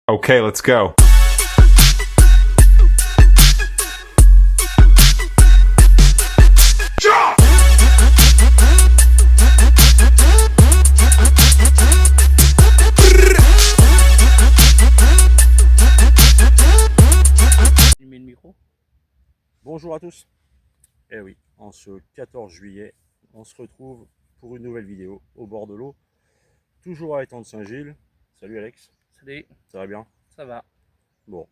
Okay, let's go. Tu mets le micro. Bonjour à tous. Eh oui, en ce 14 juillet, on se retrouve pour une nouvelle vidéo au bord de l'eau, toujours à l'étang de Saint-Gilles. Salut Alex, Salut, ça va bien? ça va. Bon,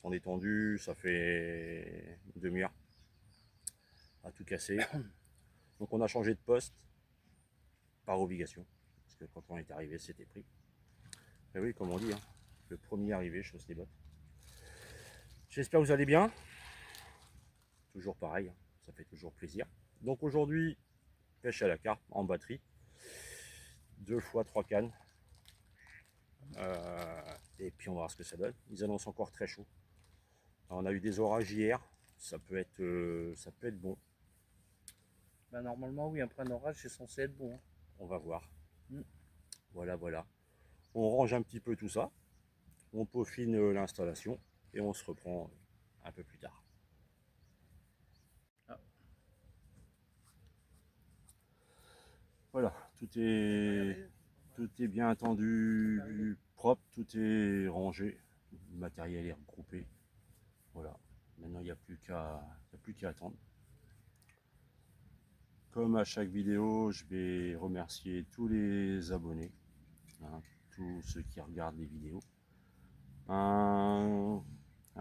on est tendu, ça fait une demi-heure à tout casser. Donc on a changé de poste par obligation, parce que quand on est arrivé, c'était pris. Eh oui, comme on dit, hein, le premier arrivé chausse les bottes. J'espère que vous allez bien. Toujours pareil, hein, ça fait toujours plaisir. Donc aujourd'hui, pêche à la carpe en batterie. 2 fois 3 cannes. Et puis on va voir ce que ça donne. Ils annoncent encore très chaud. Alors, on a eu des orages hier, ça peut être bon. Bah, normalement, oui, après un orage, c'est censé être bon. On va voir. Mm. Voilà, voilà. On range un petit peu tout ça, on peaufine l'installation et on se reprend un peu plus tard. Ah. Voilà, tout est bien tendu, propre, tout est rangé, le matériel est regroupé. Voilà, maintenant il n'y a plus qu'à attendre. Comme à chaque vidéo, je vais remercier tous les abonnés, hein, tous ceux qui regardent les vidéos. Un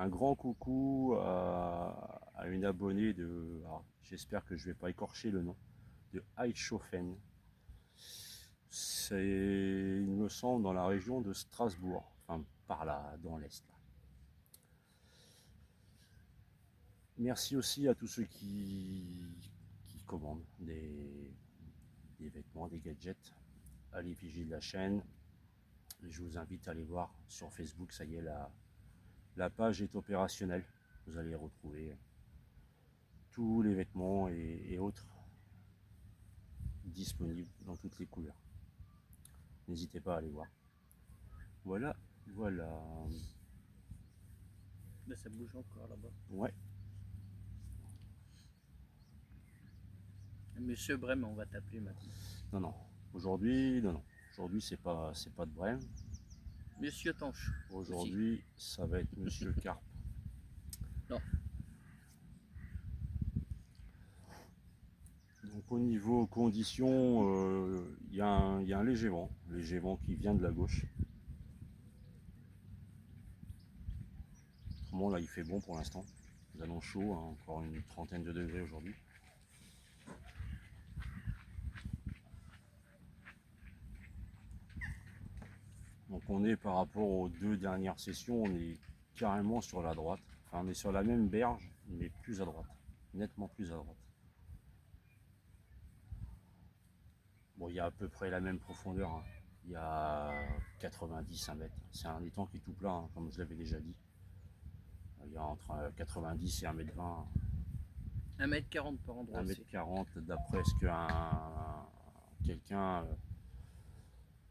grand coucou à une abonnée de, j'espère que je ne vais pas écorcher le nom, de Eichhofen. C'est, il me semble, dans la région de Strasbourg, enfin par là, dans l'Est. Merci aussi à tous ceux qui commandent des vêtements, des gadgets à l'effigie de la chaîne. Je vous invite à aller voir sur Facebook, ça y est, la page est opérationnelle. Vous allez retrouver tous les vêtements et autres disponibles dans toutes les couleurs. N'hésitez pas à aller voir. Voilà, voilà. Là, ça bouge encore là-bas. Ouais, Monsieur Brem, on va t'appeler maintenant. non, non. Aujourd'hui, non, non. Aujourd'hui, c'est pas de Brême. Monsieur Tanche. Aujourd'hui, ça va être Monsieur Carpe. Non. Donc au niveau conditions, il y a un léger vent qui vient de la gauche. Autrement, là, il fait bon pour l'instant. Nous allons chaud, hein, encore une trentaine de degrés aujourd'hui. Donc on est par rapport aux 2 dernières sessions, on est carrément sur la droite. Enfin, on est sur la même berge, mais plus à droite, nettement plus à droite. Bon, il y a à peu près la même profondeur, hein. Il y a 90 1 mètre. C'est un étang qui est tout plat, hein, comme je l'avais déjà dit. Il y a entre 90 et 1m20. 1m40 par endroit. 1m40, d'après ce que quelqu'un,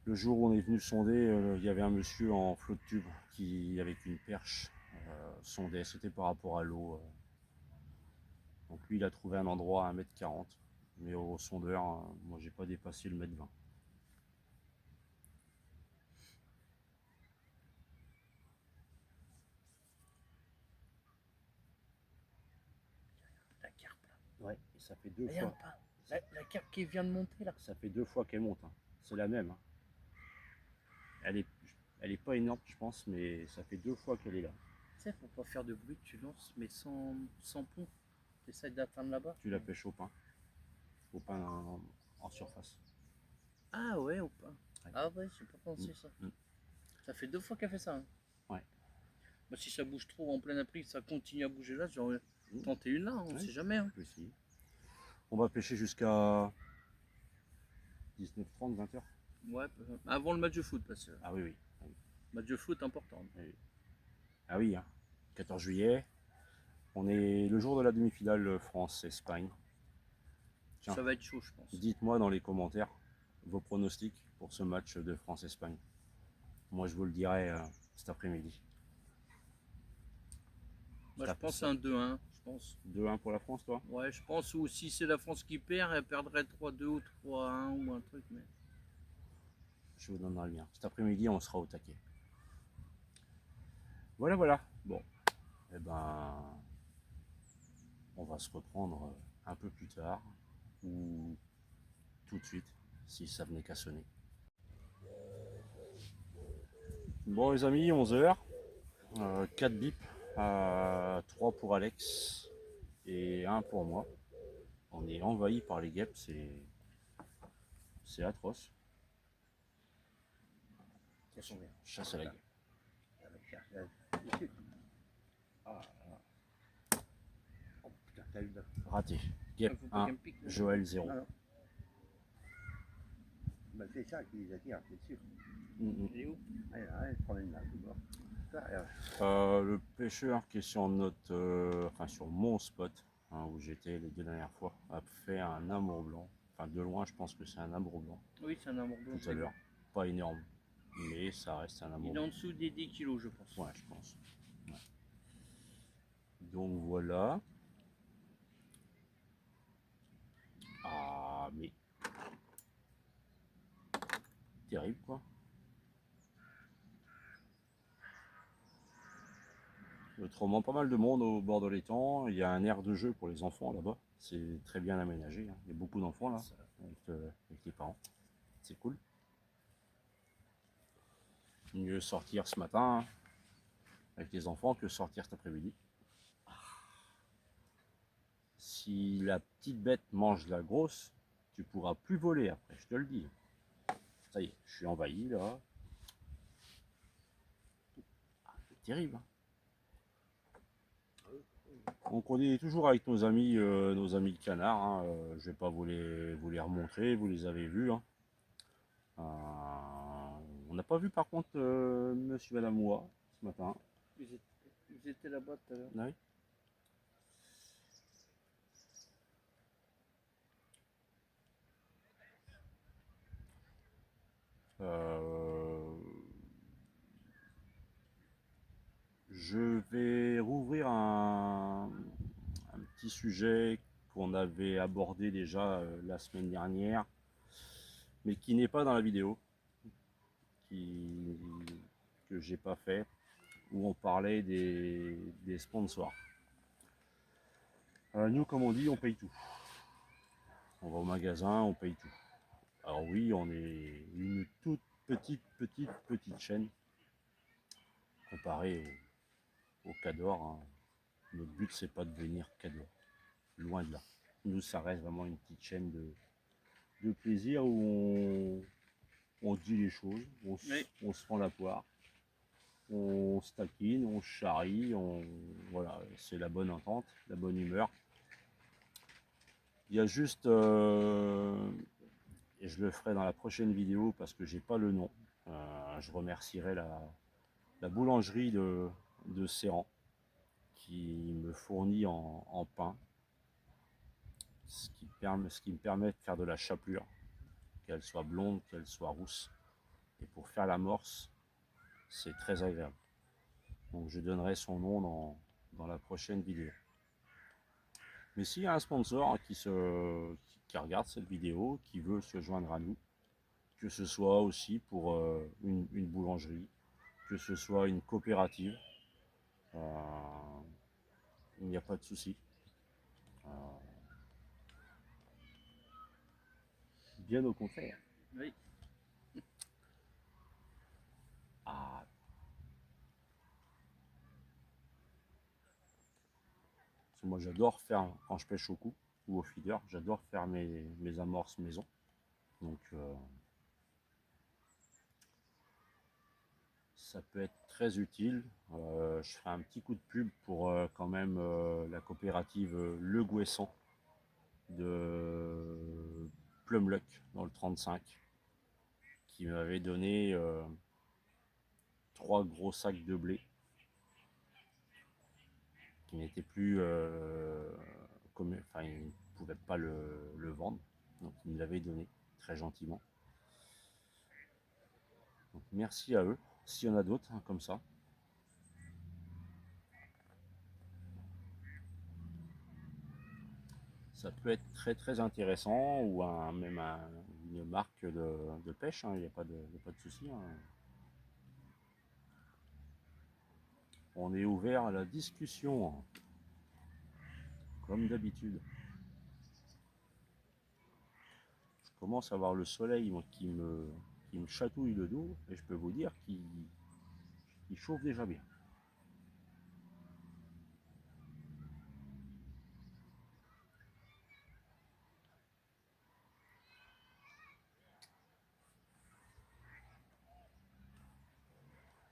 le jour où on est venu sonder, il y avait un monsieur en flot de tube qui, avec une perche, sondait. C'était par rapport à l'eau. Donc lui, il a trouvé un endroit à 1m40. Mais au sondeur, moi, j'ai pas dépassé le 1m20. La carpe là. Ouais, et ça fait 2 Regarde fois. pas. La carpe qui vient de monter là. Ça fait 2 fois qu'elle monte, hein. C'est la même, hein. Elle est pas énorme, je pense, mais ça fait 2 fois qu'elle est là. Tu sais, pour pas faire de bruit, tu lances, mais sans pont. Tu essaies d'atteindre là-bas. Tu la pêches au pain en surface. Ah ouais, ou pas. Ouais. Ah ouais, j'ai pas pensé ça. Ça fait 2 fois qu'elle fait ça. Hein. Ouais. Bah, si ça bouge trop en plein après, ça continue à bouger là, j'aurais tenté une là, on Ouais. sait jamais. Hein. Aussi. On va pêcher jusqu'à 19h30, 20h. Ouais, avant le match de foot, parce que Ah oui, oui. match de foot important. Oui. Ah oui, hein. 14 juillet. On est le jour de la demi-finale France-Espagne. Tiens, Ça va être chaud, je pense. dites-moi dans les commentaires vos pronostics pour ce match de France-Espagne. Moi, je vous le dirai cet après-midi. Moi, je pense à un 2-1. Je pense. 2-1 pour la France, toi? Ouais, je pense. Ou si c'est la France qui perd, elle perdrait 3-2 ou 3-1 ou un truc. Mais... Je vous donnerai le lien. Cet après-midi, on sera au taquet. Voilà, voilà. Bon, eh ben, on va se reprendre un peu plus tard ou tout de suite si ça venait qu'à sonner. Bon, les amis, 11 h, 4 bips, 3 pour Alex et 1 pour moi. On est envahi par les guêpes, c'est atroce. Chasse à la guêpe. Ah, oh putain, t'as eu Raté. Guêpe Faut pas 1, qu'elle me pique, là. Joël 0. Ah non. Bah, c'est ça qui les attire, c'est sûr. Elle est où? Elle promène là, tout bord. Le pêcheur qui est sur enfin sur mon spot, hein, où j'étais les 2 dernières fois, a fait un amour blanc. Enfin, de loin, je pense que c'est un amour blanc Oui, c'est un amour blanc. tout à l'heure. Pas énorme, mais ça reste un amour Il est en blanc. dessous des 10 kilos, je pense. Ouais, je pense. Ouais. Donc voilà. Ah, mais terrible quoi. Autrement, pas mal de monde au bord de l'étang. Il y a un aire de jeu pour les enfants là-bas. C'est très bien aménagé, hein. Il y a beaucoup d'enfants là, avec les parents. C'est cool. Mieux sortir ce matin avec les enfants que sortir cet après-midi. Si la petite bête mange la grosse, tu pourras plus voler après, je te le dis. Ça y est, je suis envahi là. Ah, c'est terrible. Donc on est toujours avec nos amis canards, hein. Je vais pas vous les remontrer, vous les avez vus, hein. On n'a pas vu par contre monsieur et madame Moua ce matin. Ils étaient là-bas tout à l'heure. Oui. Je vais rouvrir un petit sujet qu'on avait abordé déjà la semaine dernière, mais qui n'est pas dans la vidéo, que j'ai pas fait, où on parlait des sponsors. Nous, comme on dit, on paye tout. On va au magasin, on paye tout. Alors oui, on est une toute petite chaîne comparée au Cador, hein. Notre but, c'est pas de devenir Cador. Loin de là. Nous, ça reste vraiment une petite chaîne de plaisir où on dit les choses, on se prend la poire, on se taquine, on se charrie, voilà, c'est la bonne entente, la bonne humeur. Il y a juste, et je le ferai dans la prochaine vidéo parce que j'ai pas le nom, je remercierai la boulangerie de Serran qui me fournit en pain, ce qui me permet de faire de la chapelure, qu'elle soit blonde, qu'elle soit rousse. Et pour faire l'amorce, c'est très agréable. Donc je donnerai son nom dans la prochaine vidéo. Mais s'il y a un sponsor qui regarde cette vidéo, qui veut se joindre à nous, que ce soit aussi pour une boulangerie, que ce soit une coopérative, il n'y a pas de souci. Bien au contraire. Oui. Ah. Parce que moi j'adore faire, quand je pêche au cou ou au feeder, j'adore faire mes amorces maison. Donc ça peut être très utile. Je ferai un petit coup de pub pour quand même la coopérative Le Gouessant de Plumluck dans le 35 qui m'avait donné 3 gros sacs de blé qui n'étaient plus enfin ils ne pouvaient pas le vendre, donc ils me l'avaient donné très gentiment. Donc merci à eux. s'il y en a d'autres hein, comme ça. Ça peut être très très intéressant ou même une marque de pêche, il n'y a pas de souci. Hein. On est ouvert à la discussion, comme d'habitude. Je commence à voir le soleil moi, qui me chatouille le dos et je peux vous dire qu'il chauffe déjà bien.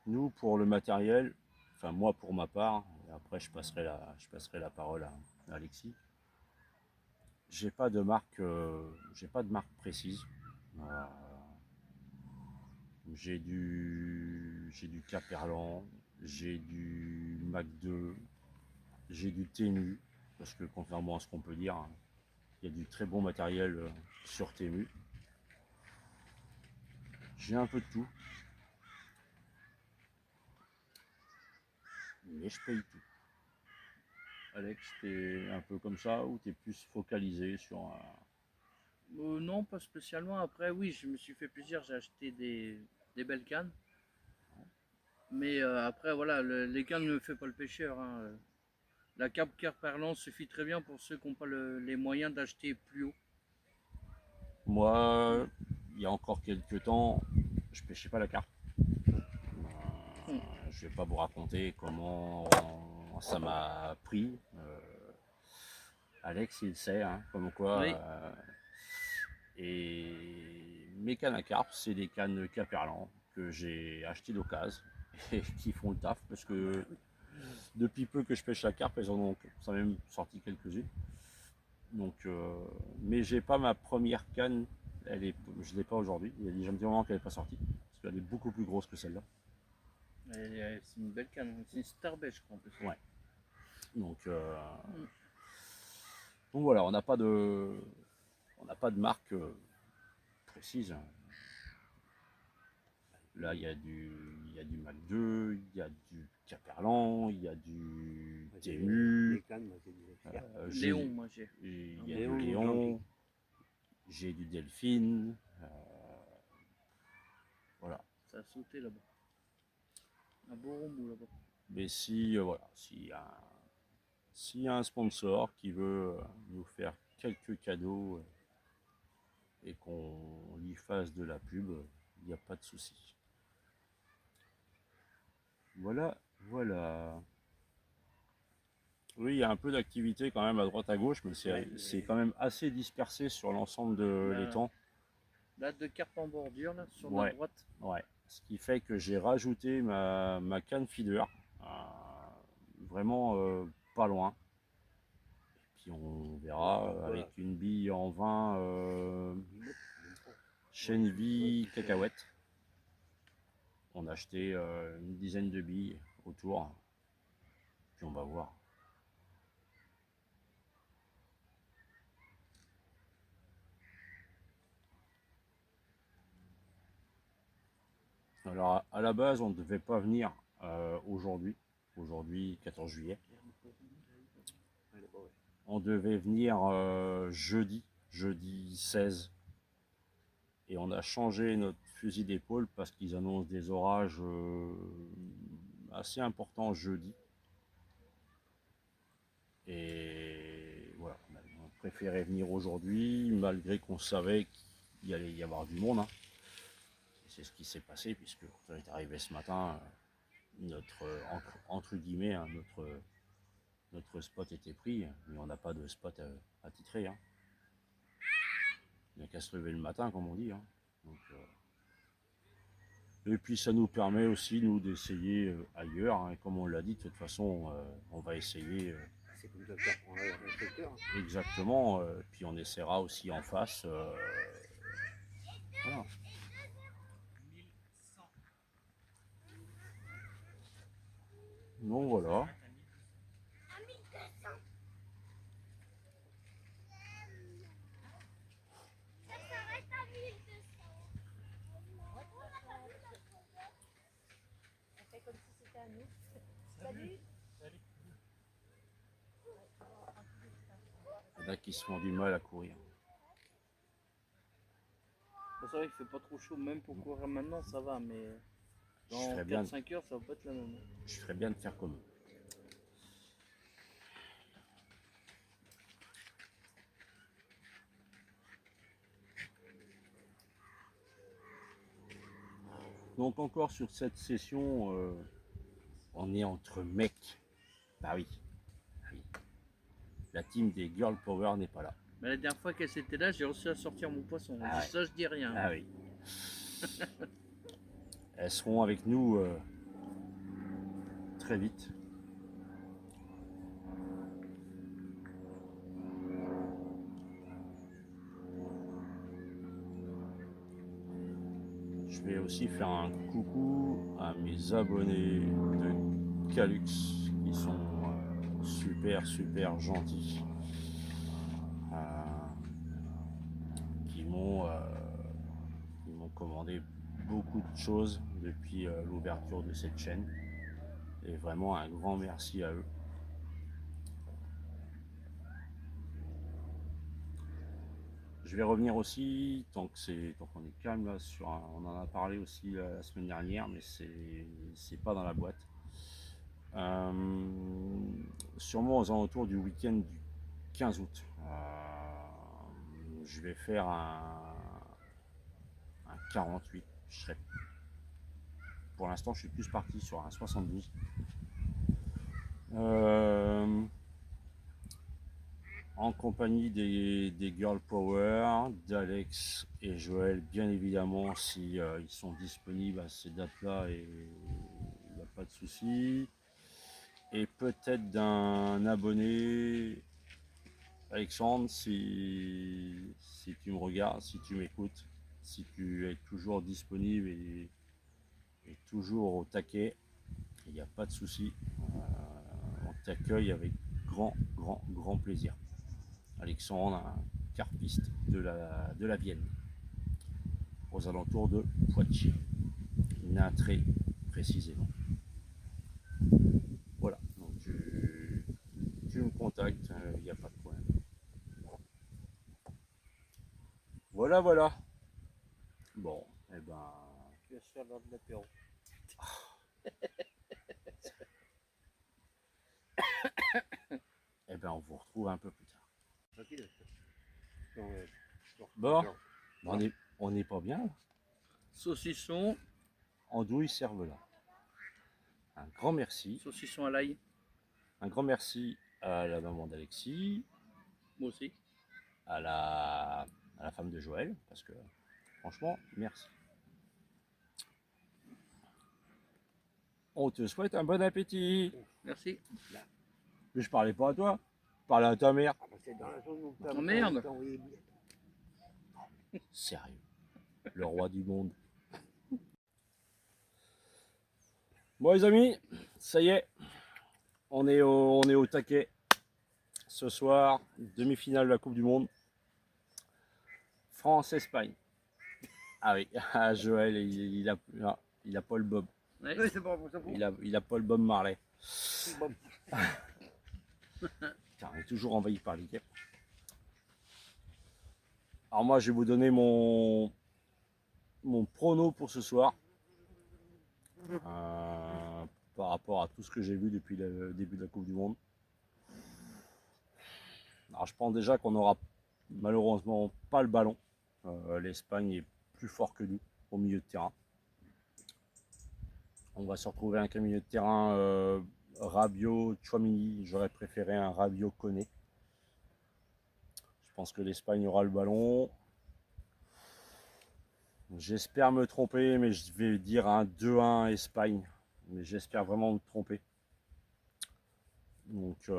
Nous, pour le matériel, enfin moi pour ma part, et après je passerai la parole à Alexis. J'ai pas de marque précise. Euh, j'ai du Caperlan, j'ai du Mac 2, j'ai du Temu, parce que contrairement à ce qu'on peut dire, il y a du très bon matériel sur Temu. J'ai un peu de tout, mais je paye tout. Alex, t'es un peu comme ça ou t'es plus focalisé sur un... Non, pas spécialement. Après, oui, je me suis fait plaisir. J'ai acheté des belles cannes. Mais après, voilà, les cannes ne fait pas le pêcheur. Hein. La cape Caperlan suffit très bien pour ceux qui n'ont pas les moyens d'acheter plus haut. Moi, il y a encore quelques temps, je pêchais pas la carpe. Je vais pas vous raconter comment ça m'a pris. Alex, il sait, hein, comme quoi. Oui. Et mes cannes à carpe, c'est des cannes Caperlan que j'ai achetées d'occasion et qui font le taf parce que depuis peu que je pêche la carpe, elles en ont même sorti quelques-unes. Donc, mais j'ai pas ma première canne, je l'ai pas aujourd'hui. Il y a déjà un petit moment qu'elle n'est pas sortie parce qu'elle est beaucoup plus grosse que celle-là. C'est une belle canne, c'est une Starbait, je crois en plus. Ouais. Donc voilà, on n'a pas de marque précise. Là, il y a du Mac 2, il y a du Caperlan, il y a du Temu. Léon, moi j'ai. Il y a du Léon, j'ai du Delphine. Voilà. Ça a sauté là-bas. Un beau rombou là-bas. Mais si, voilà, s'il y a un sponsor qui veut nous faire quelques cadeaux et qu'on lui fasse de la pub, il n'y a pas de souci. Voilà, voilà. Oui, il y a un peu d'activité quand même à droite à gauche, mais c'est quand même assez dispersé sur l'ensemble de l'étang. Là, de carpe en bordure, là, sur Ouais, la droite. Ouais. Ce qui fait que j'ai rajouté ma canne feeder, vraiment pas loin. Et puis on verra avec une bille en vin Chenvi cacahuète. On a acheté une dizaine de billes autour. Puis on va voir. Alors à la base on ne devait pas venir aujourd'hui 14 juillet. On devait venir jeudi 16. Et on a changé notre fusil d'épaule parce qu'ils annoncent des orages assez importants jeudi. Et voilà, on a préféré venir aujourd'hui malgré qu'on savait qu'il allait y avoir du monde. Hein. C'est ce qui s'est passé puisque quand on est arrivé ce matin, notre entre guillemets, hein, notre spot était pris, mais on n'a pas de spot à titrer. Hein. Il n'y a qu'à se lever le matin, comme on dit. Hein. Donc, et puis ça nous permet aussi, nous, d'essayer ailleurs. Hein. Et comme on l'a dit, de toute façon, on va essayer. C'est comme ça que prend le réflecteur. Exactement. Puis on essaiera aussi en face. Voilà. Donc voilà. Il y en a qui se font du mal à courir. C'est vrai qu'il fait pas trop chaud, même pour courir maintenant, ça va, mais Je dans ferais bien, 4-5 heures, ça va pas être la même. je ferais bien de faire comme eux. Donc encore sur cette session, on est entre mecs. Bah oui, oui. La team des Girl Power n'est pas là. Mais la dernière fois qu'elle s'était là, j'ai réussi à sortir mon poisson. Ah ouais. Ça, je dis rien. Ah oui. Elles seront avec nous très vite. Je vais aussi faire un coucou à mes abonnés de Calux qui sont super gentils. Qui m'ont commandé beaucoup de choses depuis l'ouverture de cette chaîne. Et vraiment un grand merci à eux. Je vais revenir aussi, tant qu'on est calme là, on en a parlé aussi la semaine dernière, mais c'est pas dans la boîte. Sûrement aux alentours du week-end du 15 août. Je vais faire un 48. Pour l'instant, je suis plus parti sur un 72. En compagnie des Girl Power, d'Alex et Joël, bien évidemment, si ils sont disponibles à ces dates-là, et il n'y a pas de souci. Et peut-être d'un abonné, Alexandre, si tu me regardes, si tu m'écoutes, si tu es toujours disponible et toujours au taquet, il n'y a pas de souci. On t'accueille avec grand plaisir. Alexandre, un carpiste de la Vienne, aux alentours de Poitiers, Natré précisément. Voilà, donc tu me contactes, il n'y a pas de problème. Voilà. Bon, et ben. Tu vas se faire l'heure de l'apéro. Eh ben, on vous retrouve un peu plus tard. Tranquille. Bon, on n'est pas bien là. Saucisson, Andouille Cervelas. Un grand merci. saucisson à l'ail, Un grand merci à la maman d'Alexis, moi aussi. à la femme de Joël, parce que franchement, merci. On te souhaite un bon appétit. Merci. Mais je parlais pas à toi, je parlais à ta mère. Ah, bah, c'est dans la zone où Oh, merde. t'as envoyé les billets. Sérieux, le roi du monde. Bon les amis, ça y est, on est au taquet. Ce soir, demi-finale de la Coupe du Monde. France-Espagne. Ah oui, Joël, il a pas le Bob. Ouais. Oui, c'est bon, ça vaut. Il a pas le Bob Marley. C'est bon. Putain, on est toujours envahi par les guêpes. Alors moi, je vais vous donner mon prono pour ce soir. Par rapport à tout ce que j'ai vu depuis le début de la Coupe du Monde. Alors je pense déjà qu'on n'aura malheureusement pas le ballon. L'Espagne est plus fort que nous au milieu de terrain. On va se retrouver avec un milieu de terrain Rabiot, Tchouaméni. J'aurais préféré un Rabiot Koné. Je pense que l'Espagne aura le ballon. J'espère me tromper, mais je vais dire un 2-1 Espagne. Mais j'espère vraiment me tromper. Donc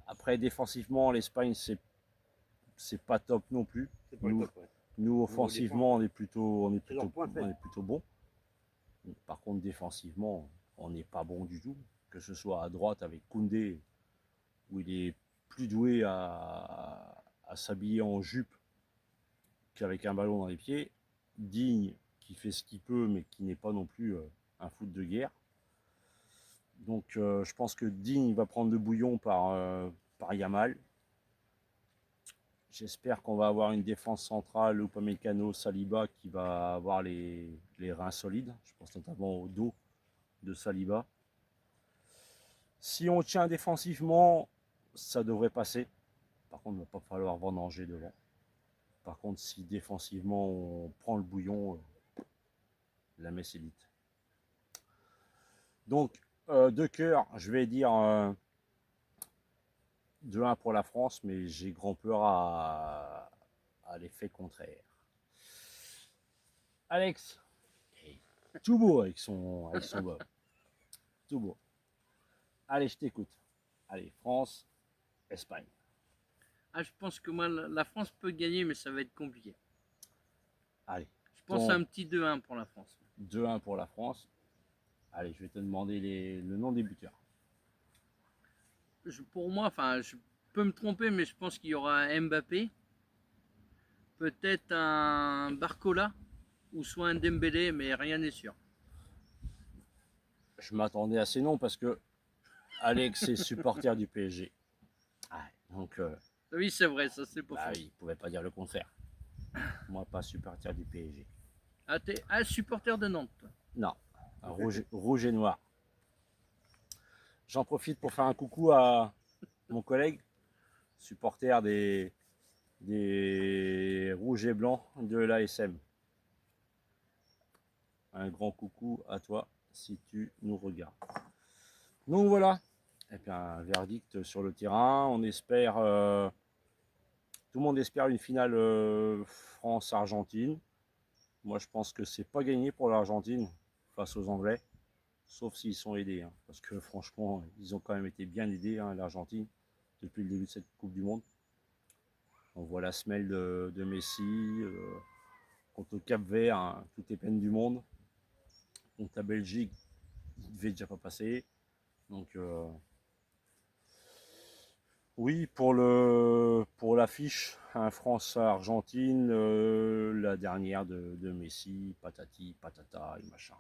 après défensivement, l'Espagne c'est pas top non plus. C'est pas le top, ouais. Nous offensivement on est plutôt point faible. bon. Par contre défensivement on n'est pas bon du tout. Que ce soit à droite avec Koundé où il est plus doué à s'habiller en jupe qu'avec un ballon dans les pieds. Digne qui fait ce qu'il peut mais qui n'est pas non plus un foot de guerre. Donc je pense que Digne va prendre le bouillon par Yamal. J'espère qu'on va avoir une défense centrale, Upamecano, Saliba, qui va avoir les reins solides. Je pense notamment au dos de Saliba. Si on tient défensivement, ça devrait passer. Par contre, il ne va pas falloir vendanger devant. Par contre, si défensivement on prend le bouillon, la messe est dite. Donc, de cœur, je vais dire 2-1 pour la France, mais j'ai grand peur à l'effet contraire. Alex, tout beau avec son bob. Tout beau. Allez, je t'écoute. Allez, France, Espagne. Ah, je pense que moi, la France peut gagner, mais ça va être compliqué. Allez. Je pense à un petit 2-1 pour la France. 2-1 pour la France. Allez, je vais te demander le nom des buteurs. Pour moi, enfin, je peux me tromper, mais je pense qu'il y aura un Mbappé, peut-être un Barcola, ou soit un Dembélé, mais rien n'est sûr. Je m'attendais à ces noms parce que Alex est supporter du PSG. Ah, donc, oui, c'est vrai, ça c'est pas faux. Il ne pouvait pas dire le contraire. Moi, pas supporter du PSG. Ah, t'es supporter de Nantes, toi. Non, rouge et noir. J'en profite pour faire un coucou à mon collègue, supporter des rouges et blancs de l'ASM. Un grand coucou à toi si tu nous regardes. Donc voilà, et puis un verdict sur le terrain. On espère, tout le monde espère une finale France-Argentine. Moi, je pense que c'est pas gagné pour l'Argentine face aux Anglais, sauf s'ils sont aidés. Hein, parce que franchement, ils ont quand même été bien aidés, hein, l'Argentine, depuis le début de cette Coupe du Monde. On voit la semelle de Messi contre le Cap-Vert, hein, toutes les peines du monde. Contre la Belgique, il ne devait déjà pas passer. Donc, oui, pour l'affiche, hein, France-Argentine, la dernière de Messi, patati, patata et machin.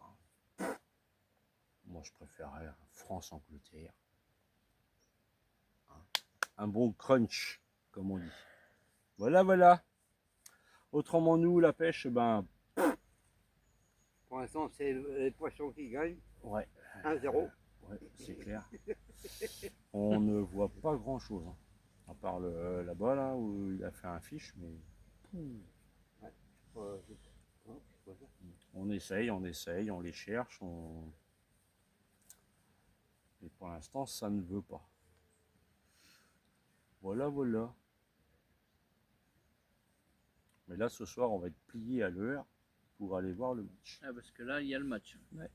Moi, je préférerais France-Angleterre. Hein, un bon crunch, comme on dit. Voilà, voilà. Autrement, nous, la pêche, ben... Pour l'instant, c'est les poissons qui gagnent. Ouais. 1-0. Ouais, c'est clair. On ne voit pas grand-chose. Hein. À part là-bas, là, où il a fait un fiche, mais... Ouais. On essaye, on les cherche. Et pour l'instant, ça ne veut pas. Voilà, voilà. Mais là, ce soir, on va être plié à l'heure pour aller voir le match. Ah, parce que là, il y a le match. Ouais.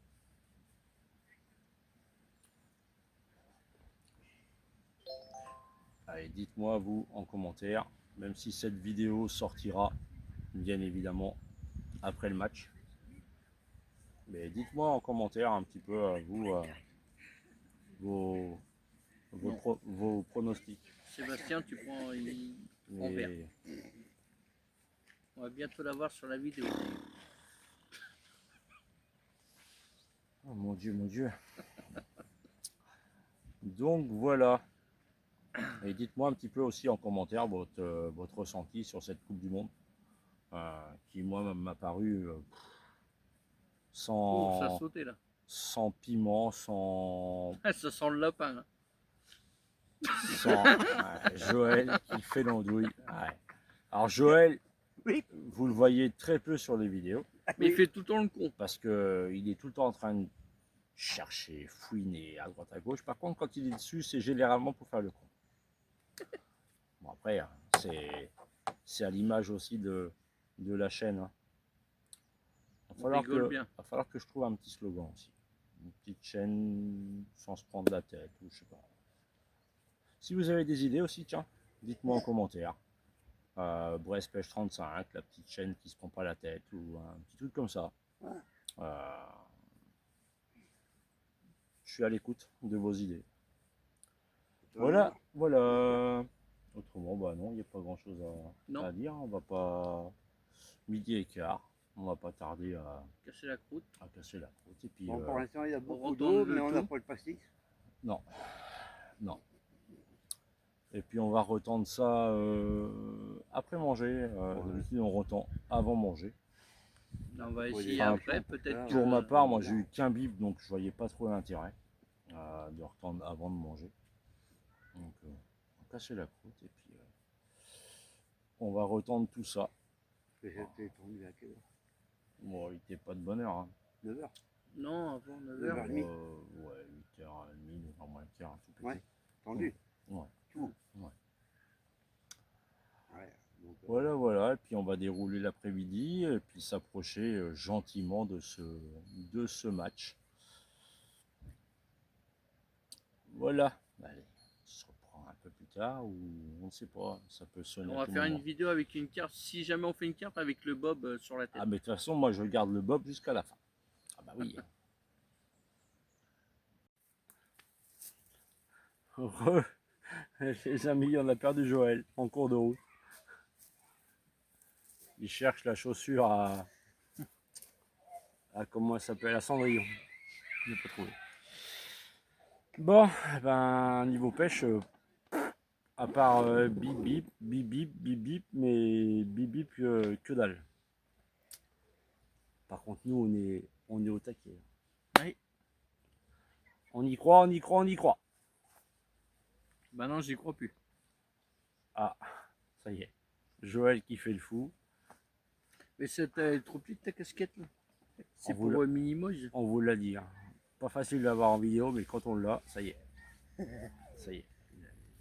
Allez, dites-moi vous en commentaire, même si cette vidéo sortira bien évidemment après le match. Mais dites-moi en commentaire un petit peu vous vos pronostics. Sébastien, tu prends en Mais vert. On va bientôt l'avoir sur la vidéo. oh mon Dieu, mon Dieu. Donc voilà. Et dites-moi un petit peu aussi en commentaire votre ressenti sur cette Coupe du Monde, qui moi m'a paru Oh, ça a sans, sauté là. sans piment, sans, Ça sent le lapin. Là. sans Joël qui fait l'andouille. Ouais. Alors Joël, Oui. vous le voyez très peu sur les vidéos, Mais il fait tout le temps le con. parce qu'il est tout le temps en train de chercher, fouiner à droite à gauche. Par contre, quand il est dessus, c'est généralement pour faire le con. Bon après, hein, c'est à l'image aussi de la chaîne. Hein. On rigole bien. Va falloir que je trouve un petit slogan aussi. Une petite chaîne sans se prendre la tête, ou je sais pas. Si vous avez des idées aussi, tiens, dites-moi en commentaire. Brest Pêche 35, la petite chaîne qui se prend pas la tête, ou un petit truc comme ça. Je suis à l'écoute de vos idées. Voilà, voilà. Autrement, bah non, il n'y a pas grand chose à dire. On va pas. Midi et quart. On va pas tarder Casser la croûte. à casser la croûte. Et puis, Bon, pour l'instant, il y a beaucoup retourne d'eau, le mais on n'a tout. pas le plastique. non, non. Et puis on va retendre ça après manger. Ouais. D'habitude, on retend avant manger. On va Ouais, essayer les après, enfants, peut-être pour Pour ma que... part, moi j'ai eu qu'un bip, donc je voyais pas trop l'intérêt de retendre avant de manger. Donc on va casser la croûte et puis on va retendre tout ça. J'étais tombé à quelle heure? Bon, il était pas de bonne heure. Hein. 9h. Non, avant 9h. 9h30. Ouais, 8h30, 9h moins le quart, tout pété. Ouais, tendu. Ouais. Tout. Ouais. Ouais, donc, Voilà, voilà, et puis on va dérouler l'après-midi et puis s'approcher gentiment de ce match. Voilà, allez, on se reprend un peu plus tard ou on ne sait pas, ça peut sonner On à va tout faire moment. une vidéo avec une carte, si jamais on fait une carte avec le bob sur la tête. Ah mais de toute façon, moi je garde le bob jusqu'à la fin. Ah bah oui. Heureux, les amis, on a perdu Joël en cours de route. Il cherche la chaussure à comment elle s'appelle, à Cendrillon. Je n'ai pas trouvé. Bon, ben niveau pêche, à part bip bip, bip bip, bip bip, mais bip bip que dalle. Par contre, nous on est au taquet. Oui. On y croit, on y croit, on y croit. Bah non, j'y crois plus. Ah, ça y est. Joël qui fait le fou. Mais c'est trop petite ta casquette là. C'est On vous pour Minimoise. On vous l'a dit. Hein. Pas facile d'avoir en vidéo, mais quand on l'a, ça y est. Ça y est.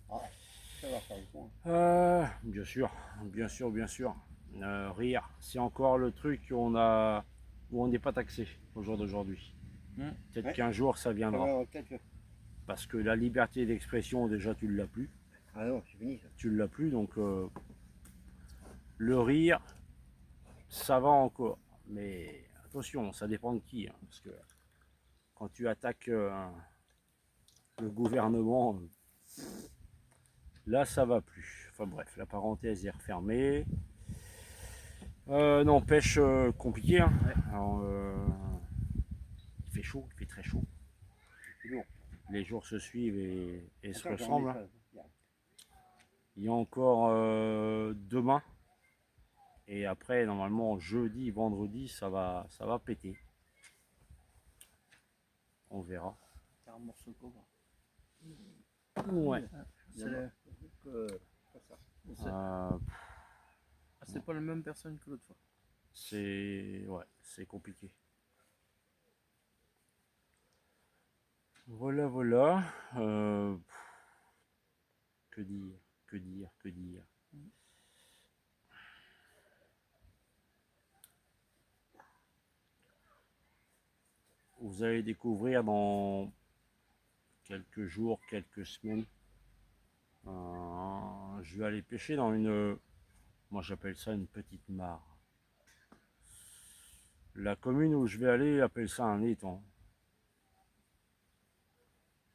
ah, ça va faire le point. Bien sûr, bien sûr, bien sûr. Rire, c'est encore le truc où on n'est pas taxé au jour d'aujourd'hui. Peut-être Ouais. qu'un jour ça viendra. Ouais, peut-être. Parce que la liberté d'expression, déjà, tu ne l'as plus. Ah non, c'est fini ça. Tu ne l'as plus, donc le rire, ça va encore. Mais attention, ça dépend de qui. Hein, parce que quand tu attaques le gouvernement, là, ça va plus. Enfin bref, la parenthèse est refermée. Non, pêche compliqué. Hein. Ouais. Alors, il fait chaud, il fait très chaud. C'est lourd. Les jours se suivent et se Attends, j'en ressemblent. ai Hein. ça. Il y a encore demain. Et après, normalement, jeudi, vendredi, ça va péter. On verra. C'est un morceau cobra. Ouais. C'est pas la même personne que l'autre fois. C'est compliqué. Voilà, voilà. Que dire, que dire, que dire. Vous allez découvrir dans quelques jours, quelques semaines. Je vais aller pêcher dans moi j'appelle ça une petite mare. La commune où je vais aller appelle ça un étang.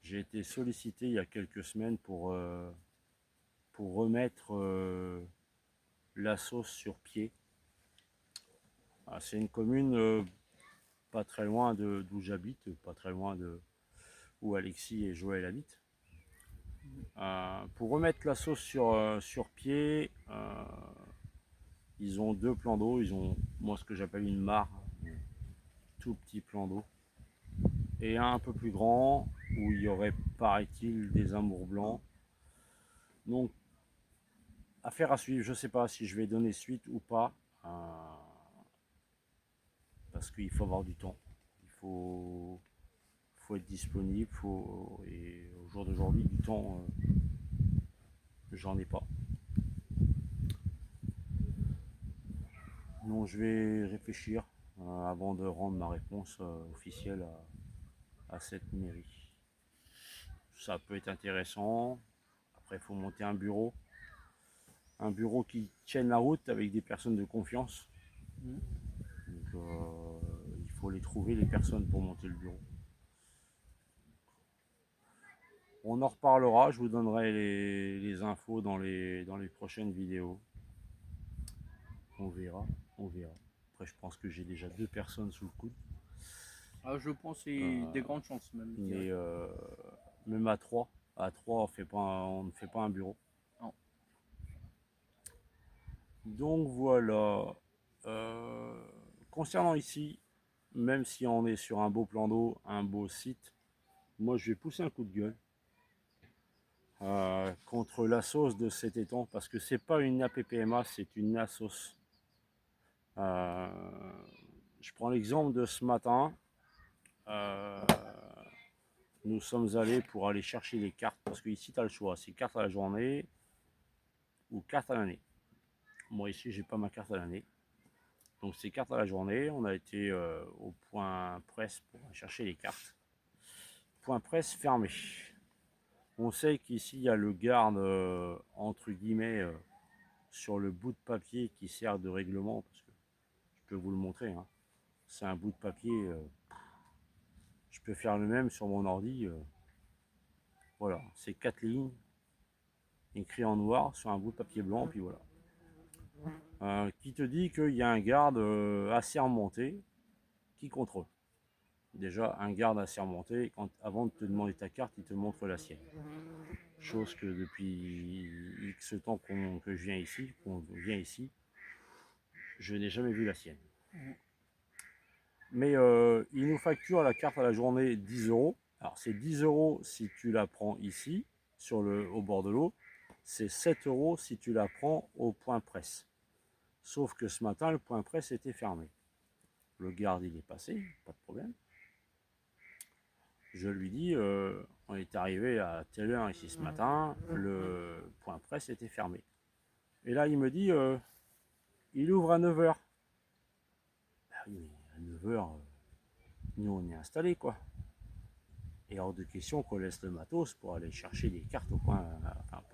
J'ai été sollicité il y a quelques semaines pour remettre la sauce sur pied. C'est une commune pas très loin d'où j'habite, pas très loin de où Alexis et Joël habitent. Pour remettre la sauce sur pied, ils ont 2 plans d'eau. Ils ont moi ce que j'appelle une mare, tout petit plan d'eau, et un peu plus grand où il y aurait, paraît-il, des amours blancs. Donc, affaire à suivre. Je ne sais pas si je vais donner suite ou pas, parce qu'il faut avoir du temps. Il faut être disponible. Et au jour d'aujourd'hui, du temps, j'en ai pas. Donc, je vais réfléchir avant de rendre ma réponse officielle à cette mairie. Ça peut être intéressant. Après, il faut monter un bureau qui tienne la route avec des personnes de confiance. Donc, il faut les trouver, les personnes, pour monter le bureau. On en reparlera, je vous donnerai les infos dans les prochaines vidéos. On verra, on verra. Après, je pense que j'ai déjà 2 personnes sous le coude. Ah, je pense qu'il y a des grandes chances même. je dirais. Mais même à 3, on ne fait pas un bureau. Non. Donc voilà. Concernant ici, même si on est sur un beau plan d'eau, un beau site, moi je vais pousser un coup de gueule contre la sauce de cet étang parce que c'est pas une APPMA, c'est une ASOS. Euh, je prends l'exemple de ce matin. Euh, nous sommes allés pour aller chercher les cartes parce que ici tu as le choix, c'est carte à la journée ou carte à l'année. Moi ici j'ai pas ma carte à l'année. Donc c'est cartes à la journée, on a été au point presse pour chercher les cartes. Point presse fermé. On sait qu'ici il y a le garde entre guillemets sur le bout de papier qui sert de règlement, parce que je peux vous le montrer, hein. C'est un bout de papier, je peux faire le même sur mon ordi. Voilà, c'est 4 lignes écrit en noir sur un bout de papier blanc, puis voilà. Qui te dit qu'il y a un garde assermenté qui contrôle. Déjà, un garde assermenté, avant de te demander ta carte, il te montre la sienne. Chose que depuis X temps que je viens ici, qu'on vient ici, je n'ai jamais vu la sienne. Mais il nous facture la carte à la journée 10 euros. Alors c'est 10 euros si tu la prends ici, au bord de l'eau. C'est 7 euros si tu la prends au point presse. Sauf que ce matin, le point presse était fermé. Le garde, il est passé, pas de problème. Je lui dis, on est arrivé à telle heure ici ce matin, le point presse était fermé. Et là, il me dit, il ouvre à 9 heures. Ah oui, mais à 9 heures, nous on est installés quoi. Et hors de question qu'on laisse le matos pour aller chercher des cartes au point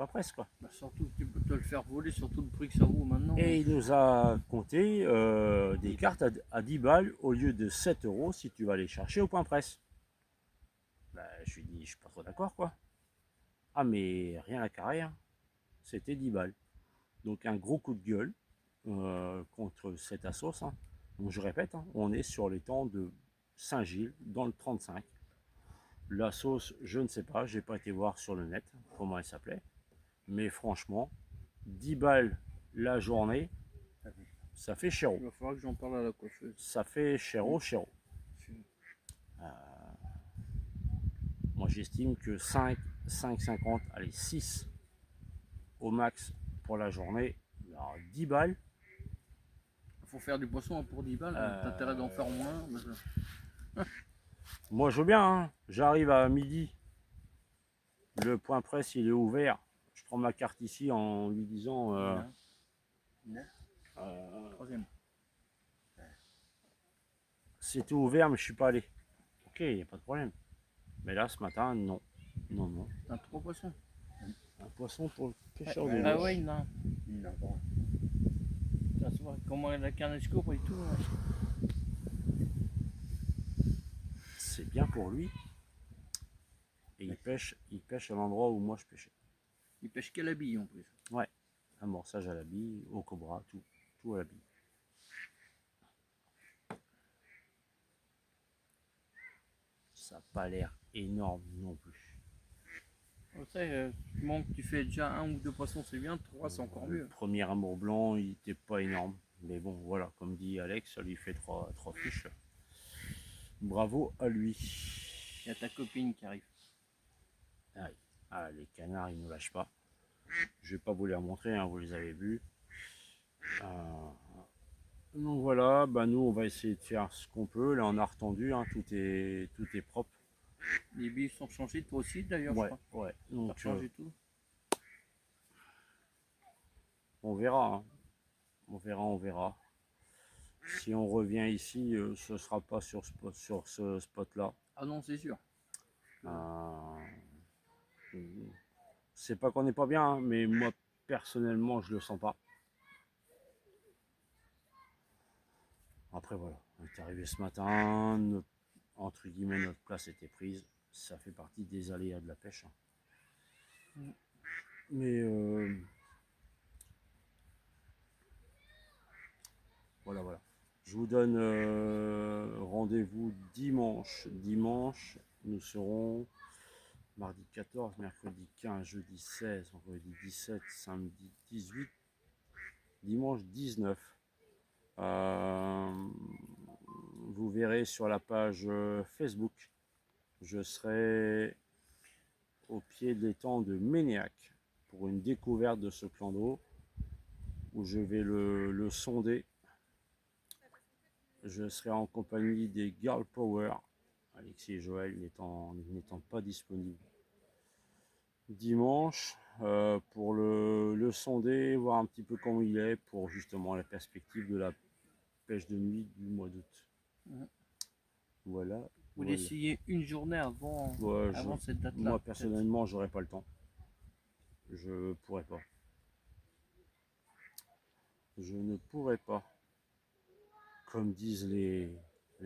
presse quoi. Bah, surtout que tu peux te le faire voler, surtout le prix que ça vaut maintenant. Et il nous a compté des cartes à 10 balles au lieu de 7 euros si tu vas les chercher au point presse. Bah, je lui dis, je suis pas trop d'accord quoi. Ah mais rien à carrer, hein. C'était 10 balles. Donc un gros coup de gueule contre cette assos. Hein. Donc je répète, hein, on est sur les temps de Saint-Gilles dans le 35. La sauce, je ne sais pas, j'ai pas été voir sur le net comment elle s'appelait. Mais franchement, 10 balles la journée, ça fait chéro. Il va falloir que j'en parle à la coiffeuse. Ça fait chéro. Moi j'estime que 5, 5,50, allez 6 au max pour la journée. Alors 10 balles. Il faut faire du poisson pour 10 balles, t'as intérêt d'en faire moins. Moi je veux bien, hein. J'arrive à midi, le point presse il est ouvert, je prends ma carte ici en lui disant Troisième. c'était ouvert mais je suis pas allé. Ok, il n'y a pas de problème. Mais là ce matin, non. Non, non. T'as 3 poissons. Un poisson pour le pêcheur de Ah roche. ouais, non. Ça se voit comment la canne escope et tout. Hein. C'est bien pour lui. Et il pêche à l'endroit où moi je pêchais. Il pêche qu'à la bille en plus. Ouais, amorçage à la bille, au cobra, tout à la bille. Ça n'a pas l'air énorme non plus. Tu sais, tu fais déjà 1 ou 2 poissons, c'est bien, 3 c'est encore Le mieux. premier amour blanc, il n'était pas énorme. Mais bon, voilà, comme dit Alex, ça lui fait 3 fiches. Bravo à lui. Il y a ta copine qui arrive. Les canards, ils ne nous lâchent pas. Je ne vais pas vous les remontrer, hein, vous les avez vus. Donc voilà, bah nous on va essayer de faire ce qu'on peut. Là on a retendu, hein, tout est propre. Les billes sont changées, toi aussi d'ailleurs, Ouais, je crois. ouais. T'as Donc changé tout. on verra, hein. On verra. Si on revient ici, ce sera pas sur ce spot-là. Ah non, c'est sûr. C'est pas qu'on n'est pas bien, hein, mais moi personnellement je le sens pas. Après voilà, on est arrivé ce matin, entre guillemets notre place était prise. Ça fait partie des aléas de la pêche. Hein. Mais voilà. Je vous donne rendez-vous dimanche. Dimanche, nous serons mardi 14, mercredi 15, jeudi 16, vendredi 17, samedi 18, dimanche 19. Vous verrez sur la page Facebook, je serai au pied de l'étang de Ménéac pour une découverte de ce plan d'eau où je vais le sonder. Je serai en compagnie des Girl Power, Alexis et Joël n'étant pas disponibles dimanche, pour le sonder, voir un petit peu comment il est pour justement la perspective de la pêche de nuit du mois d'août. Mhm. Voilà. Vous Voilà. l'essayez une journée avant, Ouais, avant cette date-là. moi peut-être. personnellement, j'aurais pas le temps. Je pourrais pas. Je ne pourrais pas. Comme disent les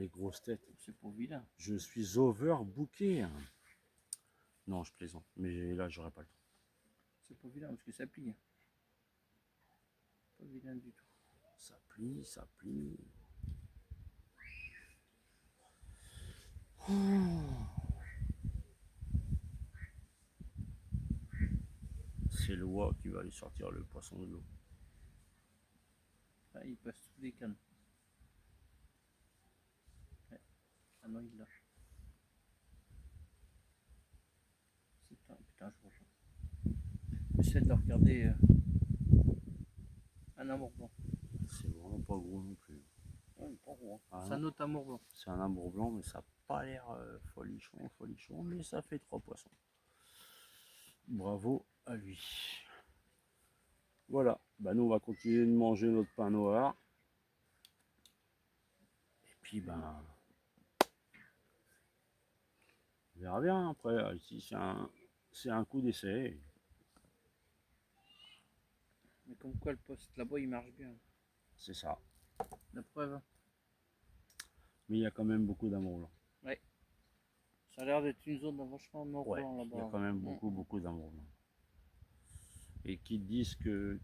grosses têtes, C'est pour vilain. je suis overbooké. Non, je plaisante, mais là, j'aurais pas le temps. C'est pas vilain parce que ça plie. Pas vilain du tout. Ça plie, ça plie. C'est le roi qui va aller sortir le poisson de l'eau. Là, il passe sous les cannes. Ouais. Ah non, il l'a. C'est un... Putain, je vois pas. J'essaie de regarder un amour blanc. C'est vraiment pas gros non plus. Ouais, pas gros. Ah C'est un non, autre amour blanc. c'est un amour blanc, mais ça n'a pas l'air folichon, mais ça fait 3 poissons. Bravo à lui. Voilà, bah nous on va continuer de manger notre pain noir. Et puis ben, on verra bien après. Ici c'est un coup d'essai. Mais comme quoi le poste là-bas il marche bien. C'est ça. La preuve. Mais il y a quand même beaucoup d'amour blanc. Ouais. Ça a l'air d'être une zone vachement amour Ouais, blanc il y a là-bas. quand même beaucoup d'amour blanc. Et qui dit que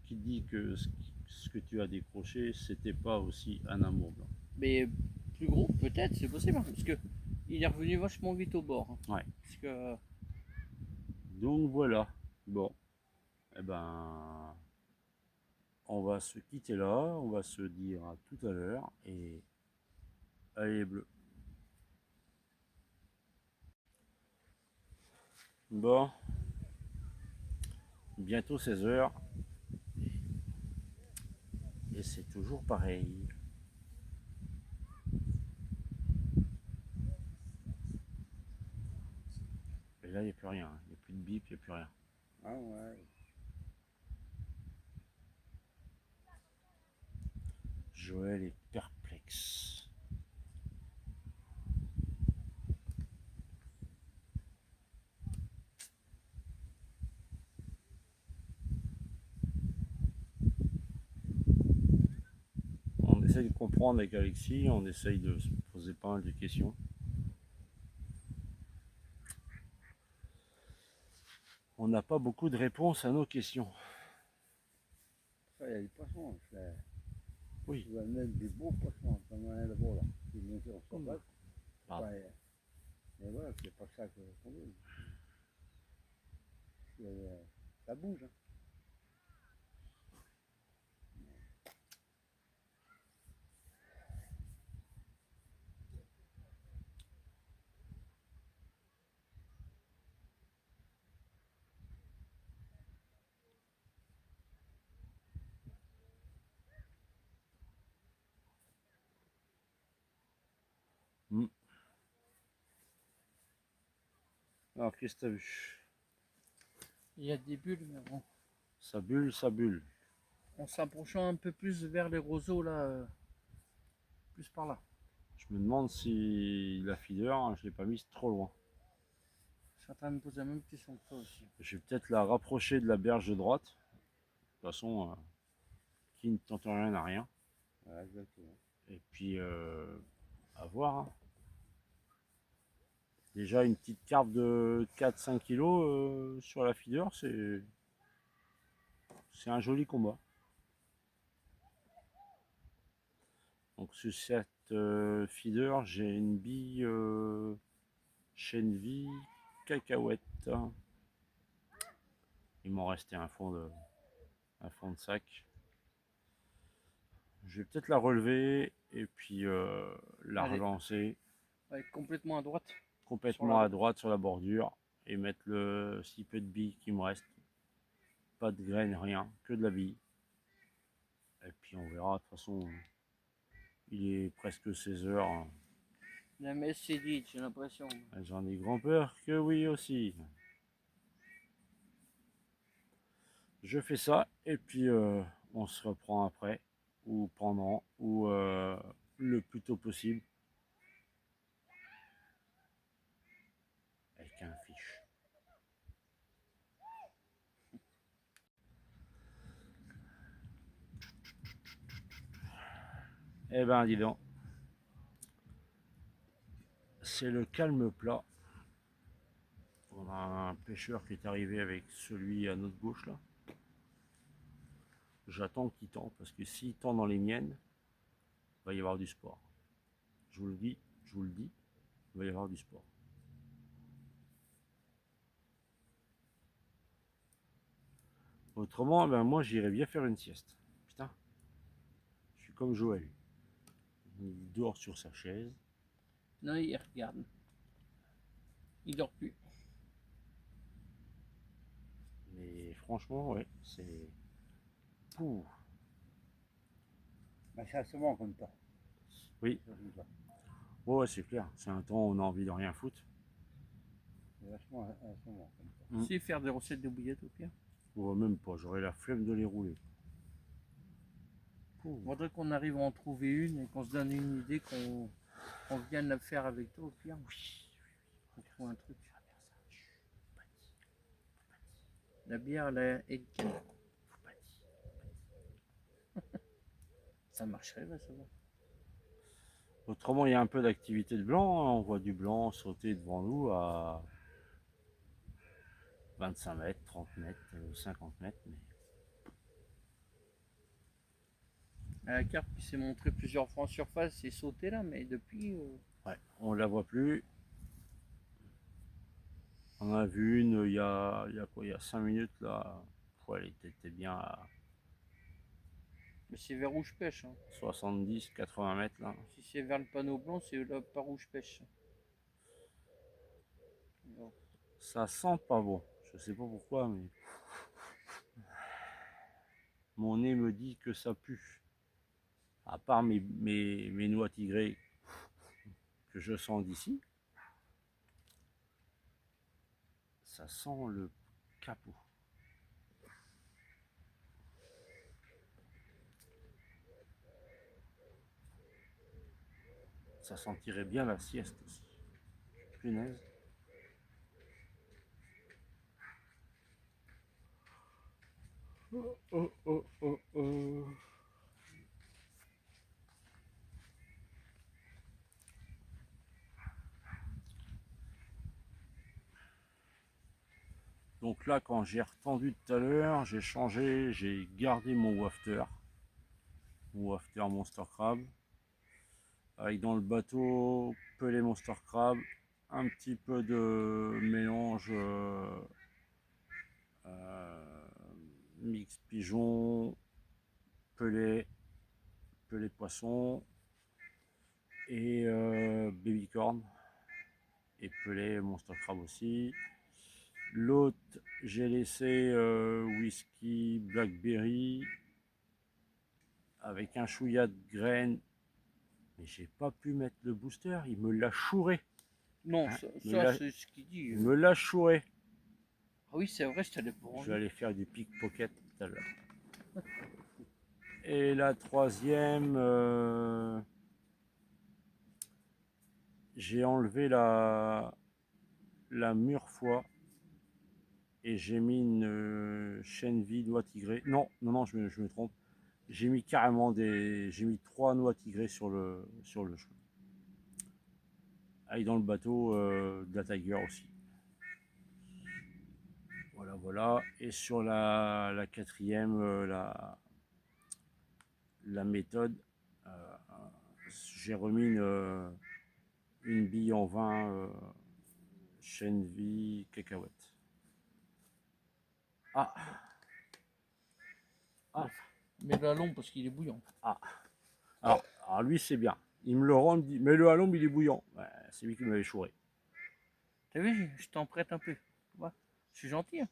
ce que tu as décroché, c'était pas aussi un amour blanc. Mais plus gros, peut-être, c'est possible. Hein, parce que il est revenu vachement vite au bord. Hein, Ouais. parce que Donc voilà. Bon. Eh ben, on va se quitter là. On va se dire à tout à l'heure. Et allez les bleus. Bon. Bientôt 16 h. Et c'est toujours pareil. Et là, il n'y a plus rien. Il n'y a plus de bip, il n'y a plus rien. Ah ouais. Joël est perplexe. On essaye de comprendre avec Alexis, on essaye de se poser pas mal de questions. On n'a pas beaucoup de réponses à nos questions. Ça, il y a des poissons. Oui. Il va mettre des beaux poissons, comme un là-bas, là. Qui est monté en surface. Pardon. Ouais. Mais voilà, c'est pas ça qu'on veut. Ça bouge. Hein. Alors, qu'est-ce que tu as vu? il y a des bulles, mais bon. Ça bulle, ça bulle. En s'approchant un peu plus vers les roseaux là, plus par là. Je me demande si la feeder, je l'ai pas mise trop loin. Je suis en train de me poser la même question que toi aussi. Je vais peut-être la rapprocher de la berge de droite. De toute façon, qui ne tente rien n'a rien. Ouais, exactement. Et puis, à voir. Hein. Déjà, une petite carpe de 4-5 kg sur la feeder, c'est un joli combat. Donc sur cette feeder, j'ai une bille Chenvi cacahuète. Il m'en restait un fond de sac. Je vais peut-être la relever et puis la Allez. relancer Ouais, complètement à droite. complètement à droite sur la bordure et mettre le si peu de billes qui me reste. Pas de graines, rien, que de la bille. Et puis on verra, de toute façon, il est presque 16 heures. La messe c'est dit, j'ai l'impression. J'en ai grand peur que oui aussi. Je fais ça et puis on se reprend après, ou pendant, ou le plus tôt possible. Avec un fiche. Eh ben, dis donc. C'est le calme plat. On a un pêcheur qui est arrivé avec celui à notre gauche là. J'attends qu'il tend parce que s'il tend dans les miennes, il va y avoir du sport. Je vous le dis, il va y avoir du sport. Autrement, ben moi j'irais bien faire une sieste. Putain, je suis comme Joël. Il dort sur sa chaise. Non, il regarde. Il dort plus. Mais franchement, ouais, c'est. Pouh. Bah, c'est assommant comme temps. Oui, ouais, c'est clair. C'est un temps où on a envie de rien foutre. C'est vachement assommant comme temps. Mm. C'est faire des recettes de bouillettes au pire. Ouais, même pas, j'aurais la flemme de les rouler. Il faudrait qu'on arrive à en trouver une et qu'on se donne une idée, qu'on vienne la faire avec toi au pire. On trouve un truc. La bière, la Heineken. Ça marcherait, là, ça va. Autrement, il y a un peu d'activité de blanc. On voit du blanc sauter devant nous à 25 mètres, 30 mètres, 50 mètres. Mais... À la carte qui s'est montrée plusieurs fois en surface, c'est sauté là, mais depuis. Ouais, on la voit plus. On a vu une il y a quoi, il y a 5 minutes là. Elle était bien à Mais c'est vers où je pêche. Hein. 70, 80 mètres là. Si c'est vers le panneau blanc, c'est là par où je pêche. Bon. Ça sent pas bon. Je sais pas pourquoi, mais mon nez me dit que ça pue. À part mes noix tigrées que je sens d'ici, ça sent le capot. Ça sentirait bien la sieste aussi. Punaise. Oh, oh, oh, oh, oh. Donc là, quand j'ai retendu tout à l'heure, j'ai changé, j'ai gardé mon wafter Monster Crab, avec dans le bateau pelé Monster Crab, un petit peu de mélange mix pigeon, pelé poisson et baby corn et pelé Monster Crab aussi. L'autre, j'ai laissé whisky blackberry avec un chouïa de graines, mais j'ai pas pu mettre le booster, il me l'a chouré. Non, Hein, ça c'est ce qu'il dit. Il me l'a chouré. Ah oui, c'est vrai, je t'allais pour Je vais aller faire du pickpocket tout à l'heure. Et la troisième, j'ai enlevé la mûre-foie et j'ai mis une chaîne vie noix tigrée. Non, non, non, je me trompe. J'ai mis carrément j'ai mis 3 noix tigrées sur le jeu. Avec dans le bateau de la Tiger aussi. Voilà, voilà. Et sur la quatrième, la méthode, j'ai remis une bille en vin chêne vie cacahuète. Ah, Mets-le à l'ombre parce qu'il est bouillant. alors lui c'est bien. Il me le rend, il me dit, mets-le à l'ombre, il est bouillant. Ouais, c'est lui qui m'avait chouré. T'as vu, je t'en prête un peu. Tu vois, je suis gentil. Hein.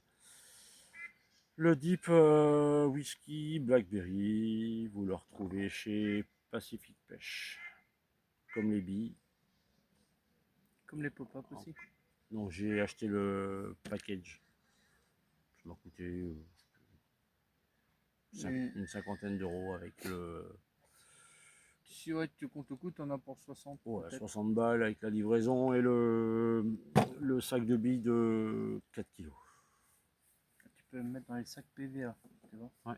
Le Deep Whisky Blackberry, vous le retrouvez chez Pacific Pêche. Comme les billes. Comme les pop-up aussi. Donc j'ai acheté le package. Ça m'a coûté une cinquantaine d'euros avec le... Si ouais, tu comptes le coup, t'en as pour 60. Ouais, peut-être. 60 balles avec la livraison et le sac de billes de 4 kilos. Tu peux me mettre dans les sacs PVA. Tu vois. Ouais.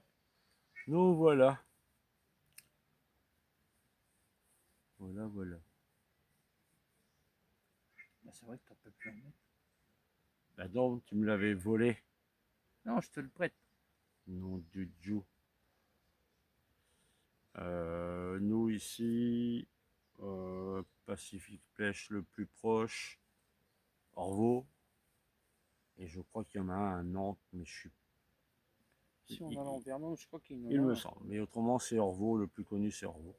Donc voilà. Voilà. Bah, c'est vrai que t'en peux plus en mettre. Bah donc, tu me l'avais volé. Non, je te le prête. Nom du Dieu. Nous ici, Pacific Pêche le plus proche, Orvaux. Et je crois qu'il y en a un à Nantes, mais je suis... Si on a l'environnement, je crois qu'il y en a. Il me semble. Mais autrement, c'est Orvaux, le plus connu, c'est Orvaux.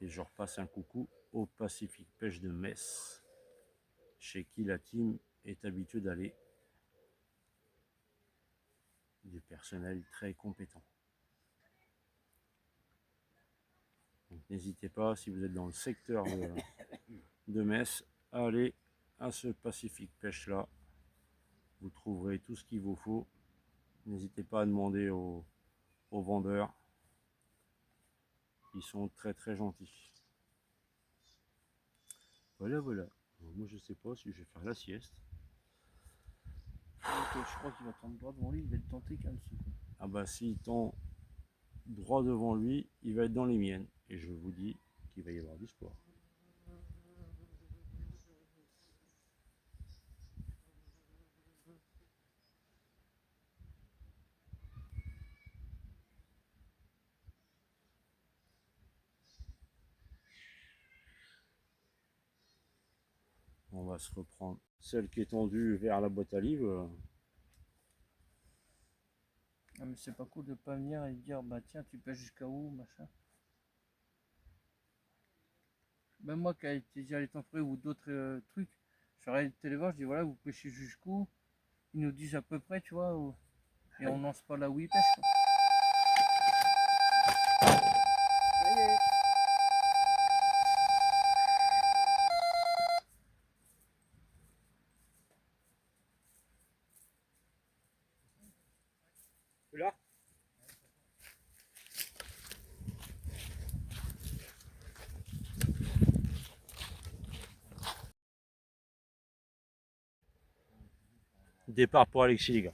Et je repasse un coucou au Pacific Pêche de Metz, chez qui la team est habituée d'aller. Du personnel très compétent. Donc n'hésitez pas, si vous êtes dans le secteur de Metz, à aller à ce Pacific Pêche là. Vous trouverez tout ce qu'il vous faut. N'hésitez pas à demander aux vendeurs. Ils sont très gentils. Voilà. Moi je sais pas si je vais faire la sieste. Je crois qu'il va tendre droit devant lui, il va être tenté qu'un dessous. Ah bah s'il tend droit devant lui, il va être dans les miennes. Et je vous dis qu'il va y avoir du sport. On va se reprendre celle qui est tendue vers la boîte à livres. Ah mais c'est pas cool de pas venir et dire bah tiens tu pêches jusqu'à où machin. Même moi qui a été déjà les temps frais ou d'autres trucs, j'aurais été les voir, je dis voilà vous pêchez jusqu'où, ils nous disent à peu près tu vois, et on lance pas là où ils pêchent quoi. Là départ pour Alexis les gars.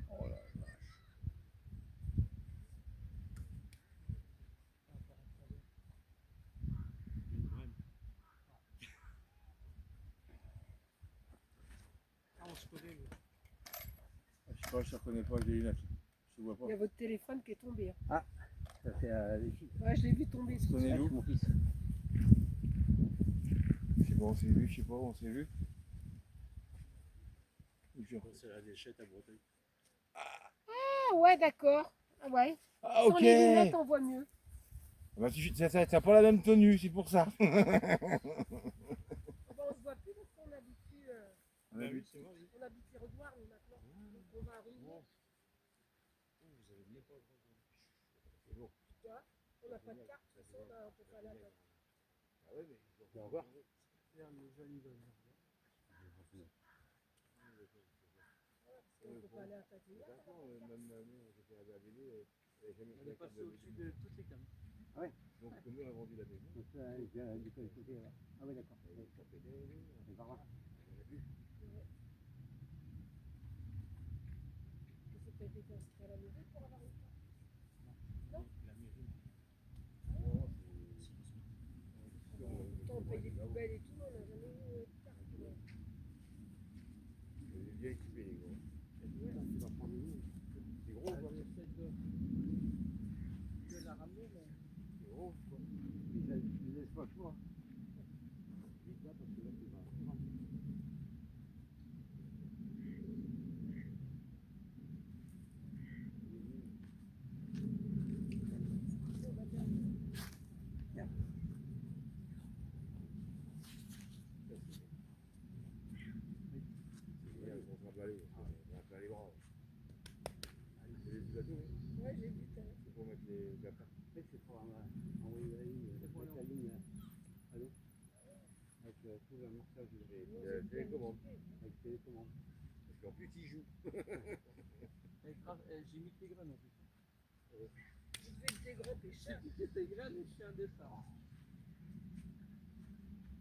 Oh la vache. On se connaît, Je sais pas, je ne reconnais pas avec les lunettes. Je vois pas. Il y a votre téléphone qui est tombé. Ça fait Ouais, je l'ai vu tomber. Vous connaissez où mon fils. Je sais pas, on s'est vu, je sais pas, on s'est vu. C'est la déchette à Breteuil. Ah ouais, d'accord. Ah ouais. Ah, Sans ok. les lunettes, on voit mieux. Bah, t'as pas la même tenue, c'est pour ça. Ah bah, on se voit plus parce qu'on habitue, on habitue Redoire, nous maintenant. Donc on va à Rouillé. Tu vois, on n'a pas de carte, de toute façon, on peut pas aller à la Au revoir. on peut pas aller à Tadina. On est passé au-dessus de toutes les cames. Donc, comme nous, on a vendu la maison. Donc là, du côté là. Ah oui, d'accord. C'est par là. C'est peut-être été inscrit à la maison pour avoir une carte. Non. envoyer la ligne, la ligne, allô, avec tout l'amorçage de télécommande, avec télécommande. Parce qu'en plus, il joue. J'ai mis tes graines en plus. Tu fais que des gros pêcheurs. J'ai tes graines et je fais un dessin.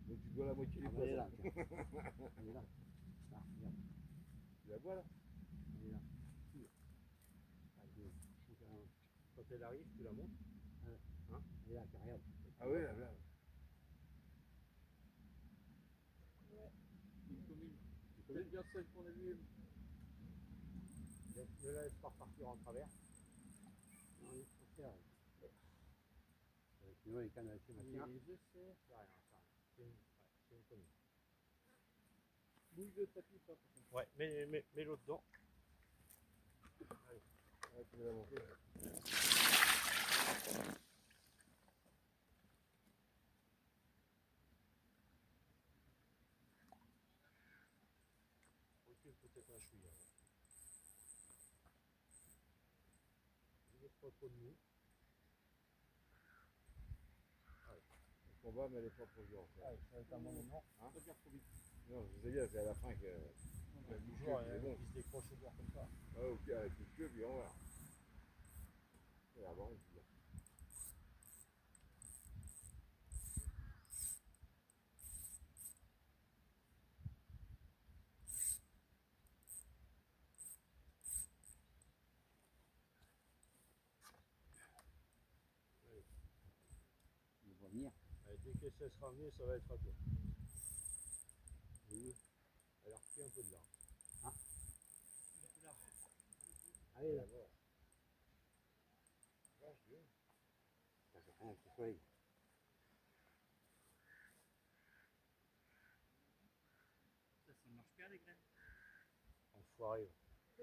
Donc tu bois la moitié du Elle est poisson. là, tiens. Elle est là. Là, regarde. Tu la bois là? Elle est là. Quand elle arrive, tu la montes. Hein? Elle est là, tiens, regarde. Ah oui, là, là. Une commune. C'est bien celle qu'on a vue. Ne la laisse pas repartir en travers. Non, il faut faire. Sinon, les cannes avec ces machines. Je sais. C'est rien, c'est rien. C'est une commune. Bouge le tapis, pas. Ouais, mets l'eau dedans. Ouais, tu veux la monter. Recule peut-être un chouïa. Ne laisse pas trop de mou. Le combat, mais elle est pas trop dure. Allez, ça va être un bon moment. Hein? Non, je sais bien, c'est à la fin que. Le bougeoir, il se décroche au bord comme ça. Ah, ok, avec une queue, puis on va. Il va y avoir une queue. On va venir. Allez, dès qu'elle cesse de ramener, ça va être à toi. Oui. Elle a repris un peu de là. Allez, là. Vache, Dieu. Ça fait rien, c'est soleil. Ça marche bien les graines. Enfoiré.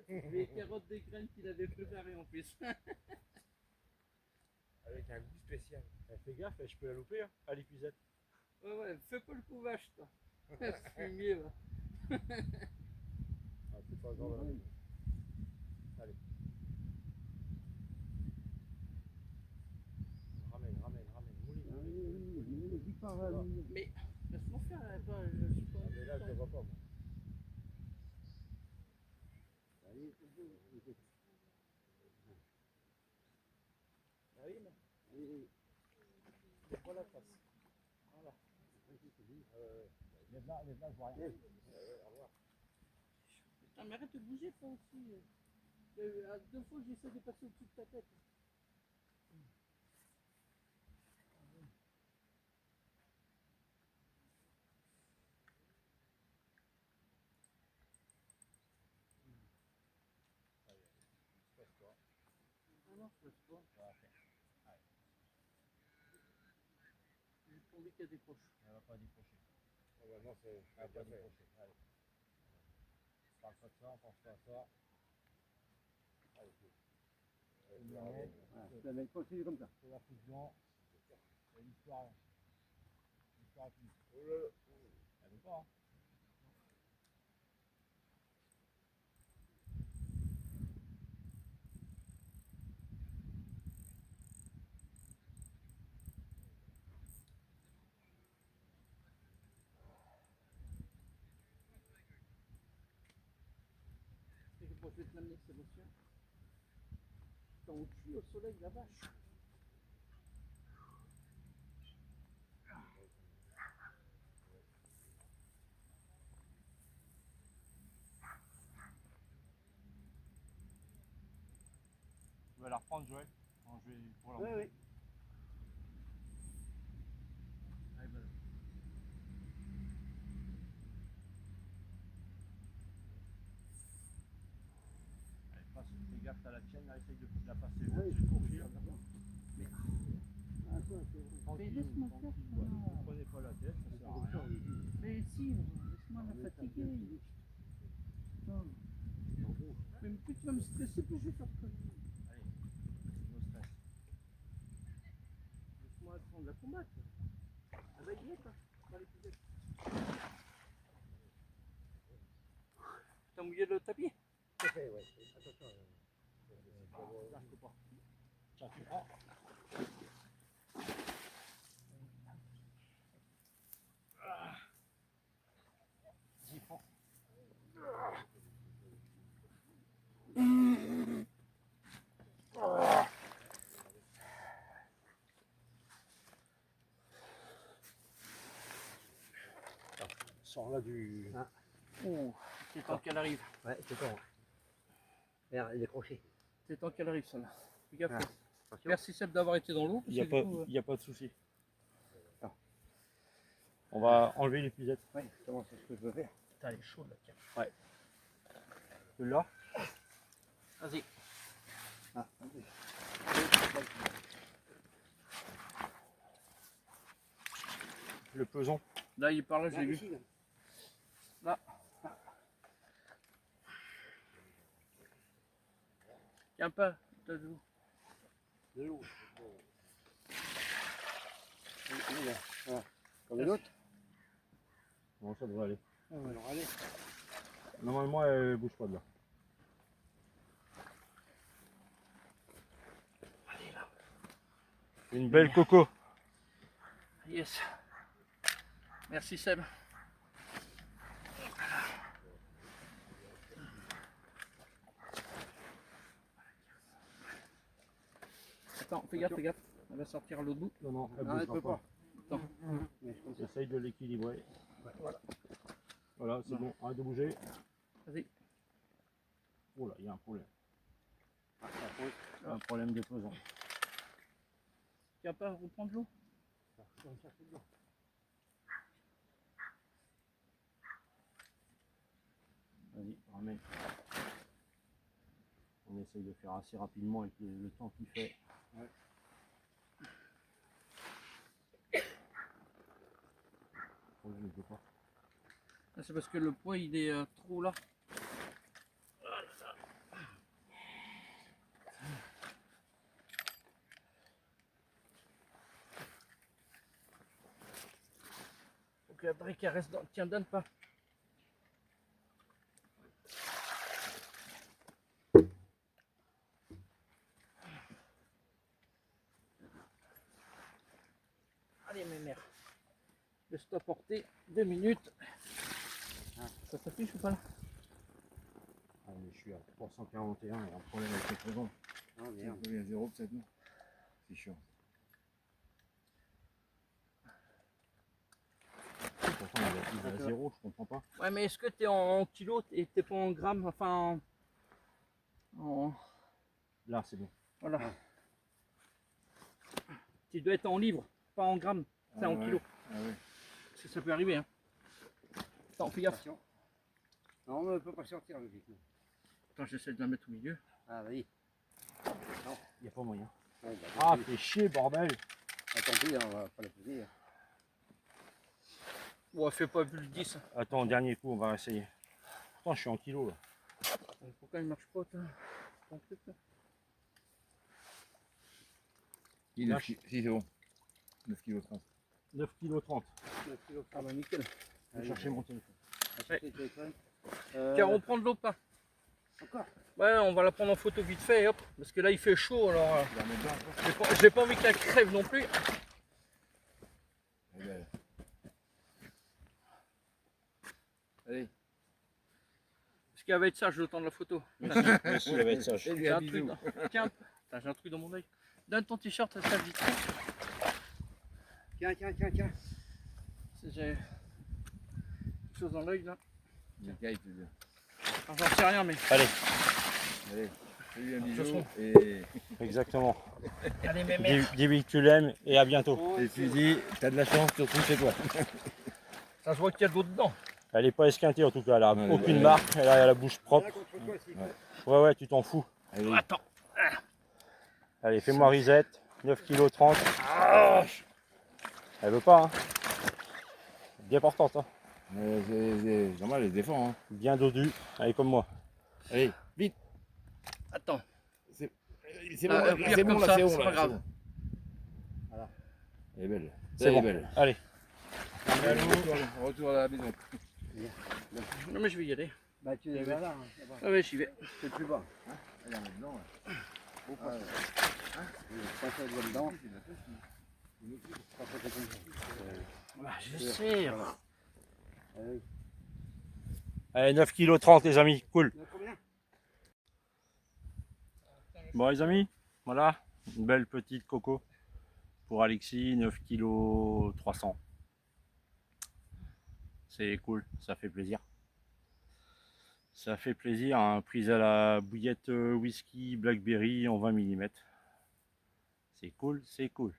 Les carottes des graines qu'il avait préparées en plus. Avec un goût spécial. Fais gaffe, je peux la louper hein, à l'épuisette. Ouais, fais pas le coup vache toi. Ce fumier va. Ah, c'est pas grave. Ouais. Allez. Ramène. Mouline. Ne dis pas, Mais laisse-moi faire, je suis pas. Ah, mais là, je ne vois pas, moi. allez, Allez, allez. lève-moi la face. Voilà. Lève-la, je vois rien. Au revoir. Putain, mais arrête de bouger toi aussi. À 2 fois j'essaie de passer au-dessus de ta tête. Ah non, je passe pas. J'ai pas envie qu'elle décroche. Elle va pas décrocher. Ah bah non, c'est. Elle va pas décrocher. Allez. On parle pas de ça, on pense pas à ça. Allez, Ça va être continué comme ça. c'est la fusion. C'est l'histoire. L'histoire est finie. Oh là là. Elle veut pas, hein. Et bon, je vais te l'amener, Sébastien. Putain, on cuit au soleil la vache. Tu vas la reprendre, Joël, quand je vais pour la Oui, oui. Allez, voilà. Allez, passe, fais gaffe à la tienne, là, essaye de la passer. Ah oui, Je te confirme. Ah, ça, c'est Mais laisse-moi faire ça. Ne prenez pas la tête, ça sert à rien. Mais si, laisse-moi la fatiguer. Putain. Mais plus tu vas me stresser, plus je vais faire de conneries. Allez, no stress. Laisse-moi prendre la combattre. Ah bah il y est quoi, dans l'épisode. T'as mouillé le tapis? fait, ouais. Attention. Là, je peux pas. Tiens, tu prends. sort là du. Ouh, c'est temps qu'elle arrive. Ouais, c'est bon. Regarde, il est crochet. C'est temps qu'elle arrive, celle-là. Fais gaffe. Ah, attention. Merci Seb d'avoir été dans l'eau. Il n'y a, parce que du coup, a pas de souci. On va enlever l'épuisette. Ouais, justement, c'est ce que je veux faire. putain, elle est chaude, la carte. Celui-là. Vas-y. Ah, vas-y. Le peson. Là, il est par là, je l'ai vu. Ici, là. Là. Tiens pas. T'as de l'eau. De l'eau. Là, voilà. Comme l'autre. Bon, ça devrait aller. Alors, allez. Normalement, elle bouge pas de là. Allez, là. Une belle coco. Yes. Merci Seb. Attends, fais gaffe, fais gaffe. Elle va sortir à l'autre bout. Non, non, elle Non, elle bougera peut pas. pas. Attends. Mais je pense que J'essaye de l'équilibrer. voilà. Voilà, c'est bon. Arrête de bouger. Vas-y. Oh là, il y a un problème. Ah, ça pose. Un problème de peson. Tu vas pas reprendre l'eau? Je vais chercher dedans. Vas-y, ramène. On essaye de faire assez rapidement avec le temps qu'il fait. Ouais. Oh, je ne peux pas. Ah, c'est parce que le poids il est trop là. Faut que la brique elle reste dans. Tiens, donne pas. Allez, mes mères. Laisse-toi porter 2 minutes. Ça s'affiche ou pas là? Ah, mais je suis à 341, il y a un problème avec le peson. Ah, merde. Il y a 0 peut-être, non? C'est chiant. Pourtant, il est à 0, je comprends pas. Ouais, mais est-ce que t'es en kilos et t'es pas en grammes? Enfin, Là, c'est bon. voilà. Tu dois être en livres, pas en grammes. C'est en kilos. Ah ouais. Parce que ça peut arriver. Hein. Attends, fais gaffe. Attention. Non, on ne peut pas sortir, logiquement. Attends, j'essaie de la mettre au milieu. Ah, vas-y. Il n'y a pas moyen. Bon, bah, Ah, tant pis. fais chier, bordel. Ah, tant pis, hein, on va pas la poser. Ouais, fais pas plus de 10. Attends, dernier coup, on va essayer. Pourtant, je suis en kilo là. Pourquoi il marche pas ton truc là? Il Lâche. est, si, c'est bon. 9 kg 30. 9 kg 30. Ah bah nickel. Je vais chercher mon téléphone. Ouais. Euh, Tiens, on prend de l'eau pas? Encore. Ouais, on va la prendre en photo vite fait, hop. Parce que là il fait chaud alors. Tu vas remettre dedans encore? J'ai pas envie qu'elle crève non plus. Elle est belle. Allez. Parce qu'elle va être sage le temps de la photo. Merci, elle va être sage. Et lui J'ai un un truc. bisou. Tiens, putain, j'ai un truc dans mon œil. Donne ton t-shirt, ça sert vite. Tiens, tiens, tiens, tiens. J'ai quelque chose dans l'œil là. Quelqu'un, il te dit. Enfin, j'en sais rien, mais. Allez, Allez. Fais-lui un toute bisou. façon. Et exactement. Allez, mes mères. Dis-lui que tu l'aimes et à bientôt. tu dis, t'as de la chance, tu retrouves chez toi. Ça se voit qu'il y a de l'eau dedans. Elle n'est pas esquintée en tout cas, elle a Ouais, aucune ouais. marque, elle a la bouche propre. Là, contre toi, s'il Ouais. faut. Ouais, ouais, tu t'en fous. Allez. Attends. Allez, fais-moi risette, 9 kg 30. Elle veut pas, hein. Bien portante, hein. C'est normal, elle se défend. Hein. Bien dodue, elle est comme moi. Allez, vite. Attends. C'est Ah, bon, là, pire c'est bon, comme là, ça, c'est bon. c'est là, pas grave. bon. Voilà. Elle est belle. C'est Elle est bon. belle. Allez, Allez, retour à la maison. Non, mais je vais y aller. Bah, tu es là, hein, là-bas. Ah ouais, j'y vais. C'est plus bas. Elle est dedans. Là. Ah, ouais. Quand ça doit dedans, quand ça fait comme ça. Ah, je sais. Voilà. Allez. allez 9 kg 30 les amis, cool. Il y en a combien? Bon les amis, voilà, une belle petite coco pour Alexis, 9 kg 300. c'est cool, ça fait plaisir. Ça fait plaisir, hein, prise à la bouillette whisky Blackberry en 20 mm. C'est cool, c'est cool.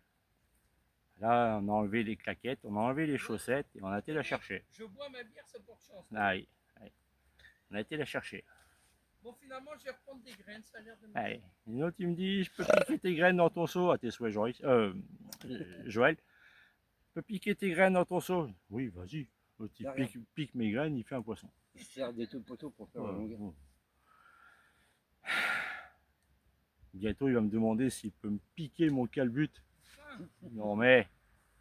Là, on a enlevé les claquettes, on a enlevé les chaussettes et on a été la chercher. Je bois ma bière, ça porte chance. Ah oui, oui. On a été la chercher. Bon, finalement, je vais reprendre des graines, ça a l'air de me Allez. Une autre, il me dit, je peux piquer tes graines dans ton seau. À tes souhaits, Joël. Joël, je peux piquer tes graines dans ton seau. Oui, vas-y. L'autre, il pique mes graines, il fait un poisson. Il sert des tout poteaux pour faire la longueur. Ouais. Bientôt, il va me demander s'il peut me piquer mon calbut. Non, mais,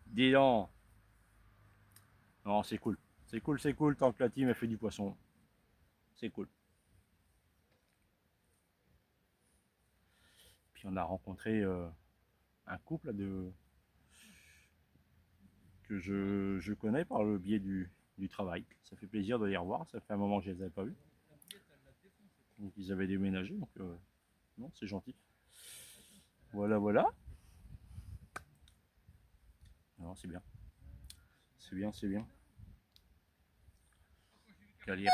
dis donc. Non, c'est cool. C'est cool tant que la team a fait du poisson. C'est cool. Puis on a rencontré un couple que je connais par le biais du travail. Ça fait plaisir de les revoir. Ça fait un moment que je ne les avais pas vus. Donc ils avaient déménagé. Donc non, c'est gentil. Voilà, voilà. Non, c'est bien. C'est bien, c'est bien. Calir.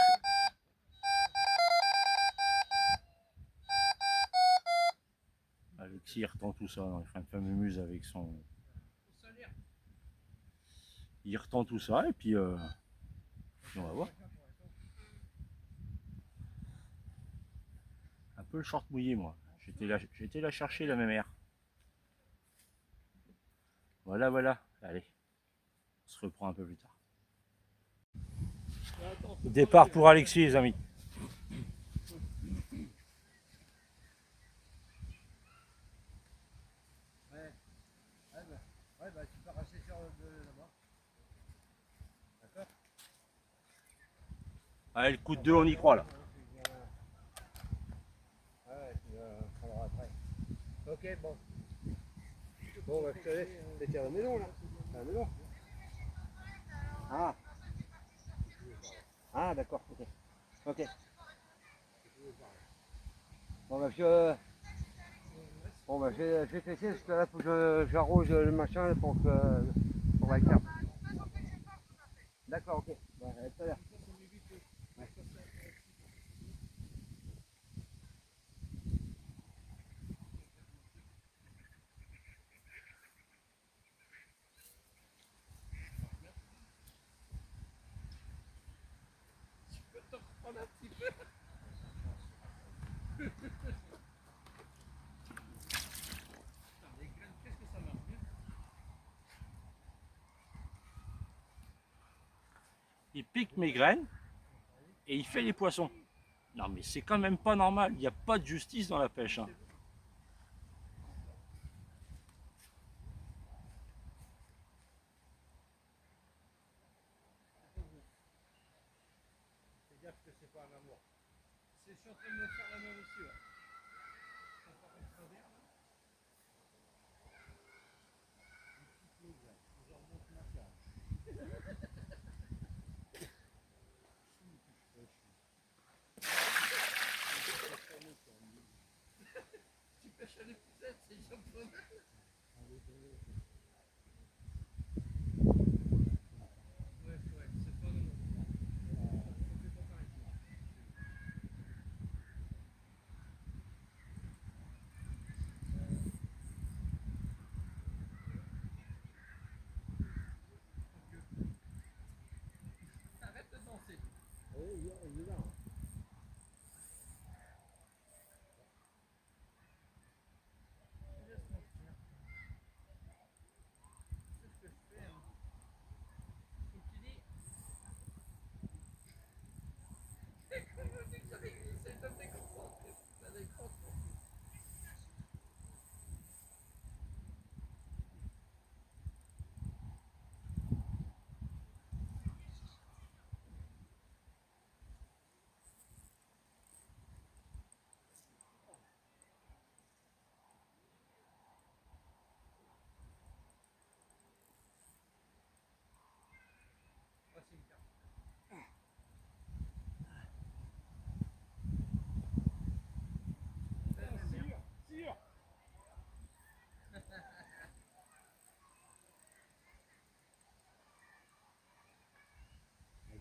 Alexis il retend tout ça, il fait un peu mumuse avec son. Il retend tout ça et puis on va voir. Un peu le short mouillé moi. J'étais là chercher la même air. Voilà, voilà. Allez, on se reprend un peu plus tard. Départ pour Alexis les amis. Ouais, bah tu peux racheter sur là-bas. D'accord. Allez, le coup de 2, on y croit là. Ouais, tu prendras après. Ok, bon. Bon, bah, je te laisse. T'es à la maison là. À la maison. Ah. Ah, d'accord, ok. Ok. Bon, bah, je vais te laisser parce que là, faut que j'arrose le machin pour la carte. D'accord, ok. Bah, à tout à l'heure. Ouais. reprendre un petit peu. Les graines, qu'est-ce que ça marche bien? Il pique mes graines et il fait les poissons. Non mais c'est quand même pas normal, il n'y a pas de justice dans la pêche. Hein. Fais gaffe que c'est pas un amour. Je suis en train de me faire la même aussi. Ouais. Ça paraît extraordinaire, là. Je remonte ma carte. Tu pêches à l'épuisette, c'est japonais. Ouais, c'est pas non. On fait pas pareil. Arrête de danser. Il est là. Laisse-moi faire. C'est ce que je fais. Hein. Comme tu dis. Comme je dis que j'avais glissé, je me déconcentre. Ça déconcentre.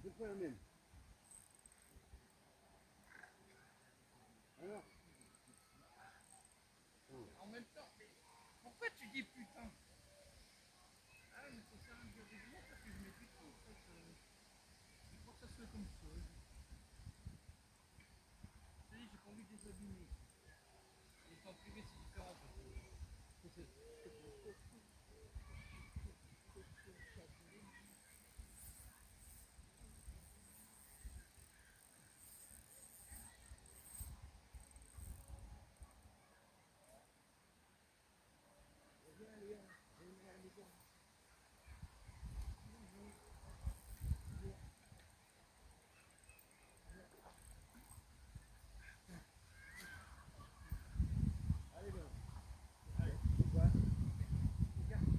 C'est pas la même. Alors, En même temps, mais pourquoi tu dis putain? Ah mais ça sert à rien de dire non parce que je mets putain en fait. Je crois que ça se fait comme ça. Je te dis, j'ai pas envie de les abîmer. Et en privé c'est différent parce que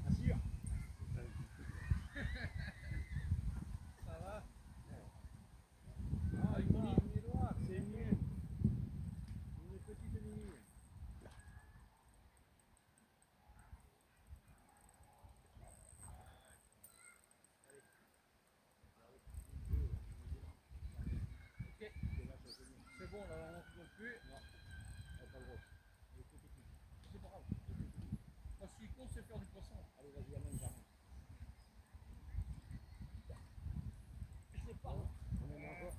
assure. ça va. Ah, il est droit, c'est mieux. Une petite ligne. Ok. C'est bon là, on ne trouve plus. Non, pas le droit. C'est pas grave. Moi ce qui compte c'est faire du poisson. Allez, vas-y, amène, j'amène. Je sais pas. On en a encore.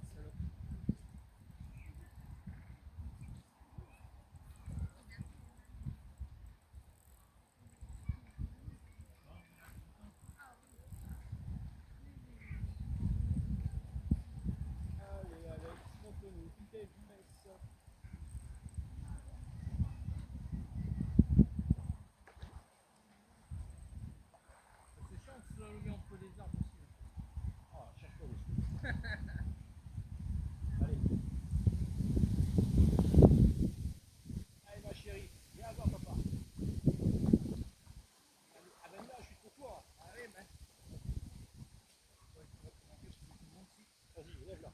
Allez, Alex, montre-nous qui t'es fait ça. C'est chiant de se lever entre les arbres aussi. Ah, cherche-toi dessus. Allez. Allez, ma chérie, viens voir papa. Allez, ah ben là, je suis pour toi. Allez, ben. Vas-y, lève-la.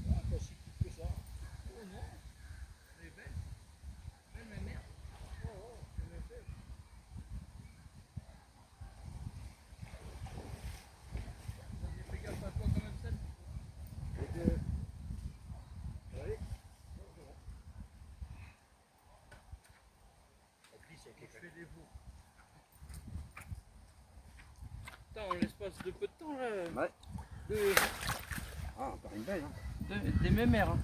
Ah, pas si petite que ça. Oh non, elle est belle. Belle ma mère. Oh, oh, c'est bien fait. Vas-y, fais gaffe à toi quand même, Seb. Et deux. Allez. Non, c'est bon. Elle glisse avec les Je fais des veaux. Putain, en l'espace de peu de temps là. Ouais. Deux, Ah, encore une belle, hein. des mémères. Hein.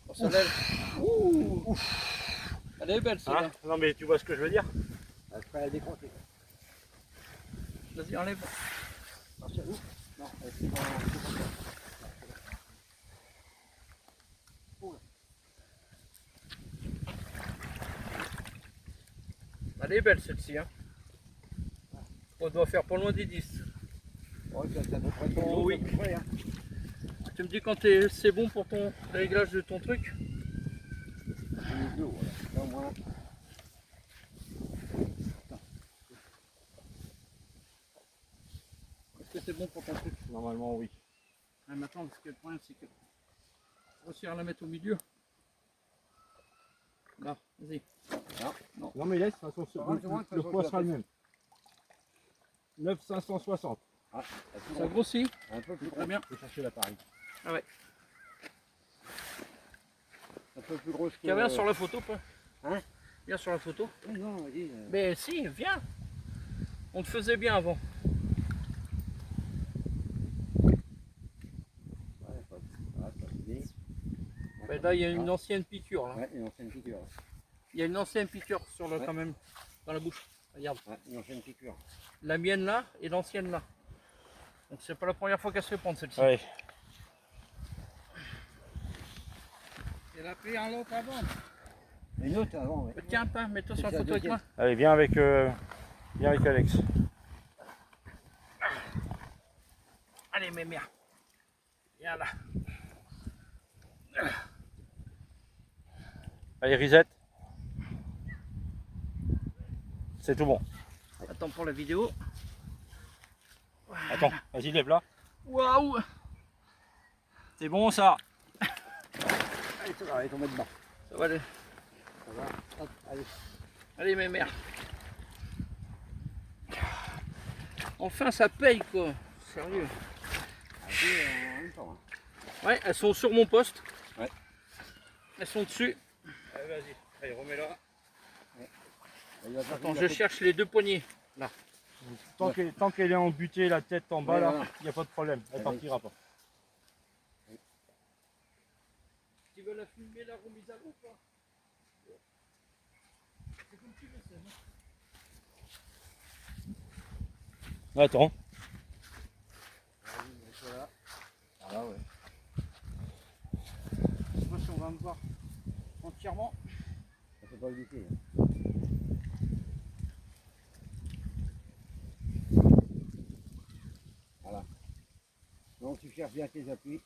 Oh, celle-là, elle est belle celle-là. Non mais tu vois ce que je veux dire? Après, elle est décrochée. Vas-y, enlève. Attention, où? Non, c'est pas ça. Elle est belle celle-ci. Hein. On doit faire pas loin des 10. Ouais, ça à peu près ton Oh, oui. à peu près, hein. Tu me dis quand c'est bon pour ton réglage de ton truc? Une eau, voilà. Là, au moins. Est-ce que c'est bon pour ton truc? Normalement oui. Ah, maintenant, parce que le problème c'est que réussir à la mettre au milieu. Là, vas-y. Non mais laisse, de toute façon, le poids sera le même. 9,560. Ah, Ça grossit? un peu plus Très gros. bien. Je vais chercher l'appareil. Ah ouais. Un peu plus grosse que. Tiens, viens sur la photo, pas? Hein? Viens sur la photo. Non, vas-y. Mais si, viens. On te faisait bien avant. Ouais, pas fini. Mais là, il y a une ancienne piqûre. Là. Ouais, une ancienne piqûre. Il y a une ancienne piqûre sur le, quand même, dans la bouche. Regarde. Ouais, une ancienne piqûre. La mienne là et l'ancienne là. Donc c'est pas la première fois qu'elle se fait prendre celle-ci. Ouais. Elle a pris un lot avant. Une autre avant, ouais. Tiens, pas, mets-toi sur la C'est photo la avec moi. Allez, viens avec Alex. Allez, mes mères. Viens là. Allez, reset. C'est tout bon. Attends pour la vidéo. Attends, vas-y, lève là. Waouh! C'est bon ça. Allez, ça va, allez, tomber dedans. Ça va aller. Ça va. Hop, allez. Allez, mes mères. Enfin, ça paye quoi. Sérieux. Allez, en même temps. Hein. Ouais, elles sont sur mon poste. Ouais. Elles sont dessus. Allez, vas-y, allez, remets-la. Attends, je cherche les deux poignées. Tant qu'elle est en butée, la tête en bas, Ouais, là, voilà. il n'y a pas de problème. Elle Ouais, partira pas. Tu veux la filmer, la remise à l'eau ou pas? C'est comme tu veux, ça. Attends. Voilà. Ah ouais. Je sais pas si on va me voir entièrement. Ça peut pas éviter. Voilà. Donc tu cherches bien tes appuis.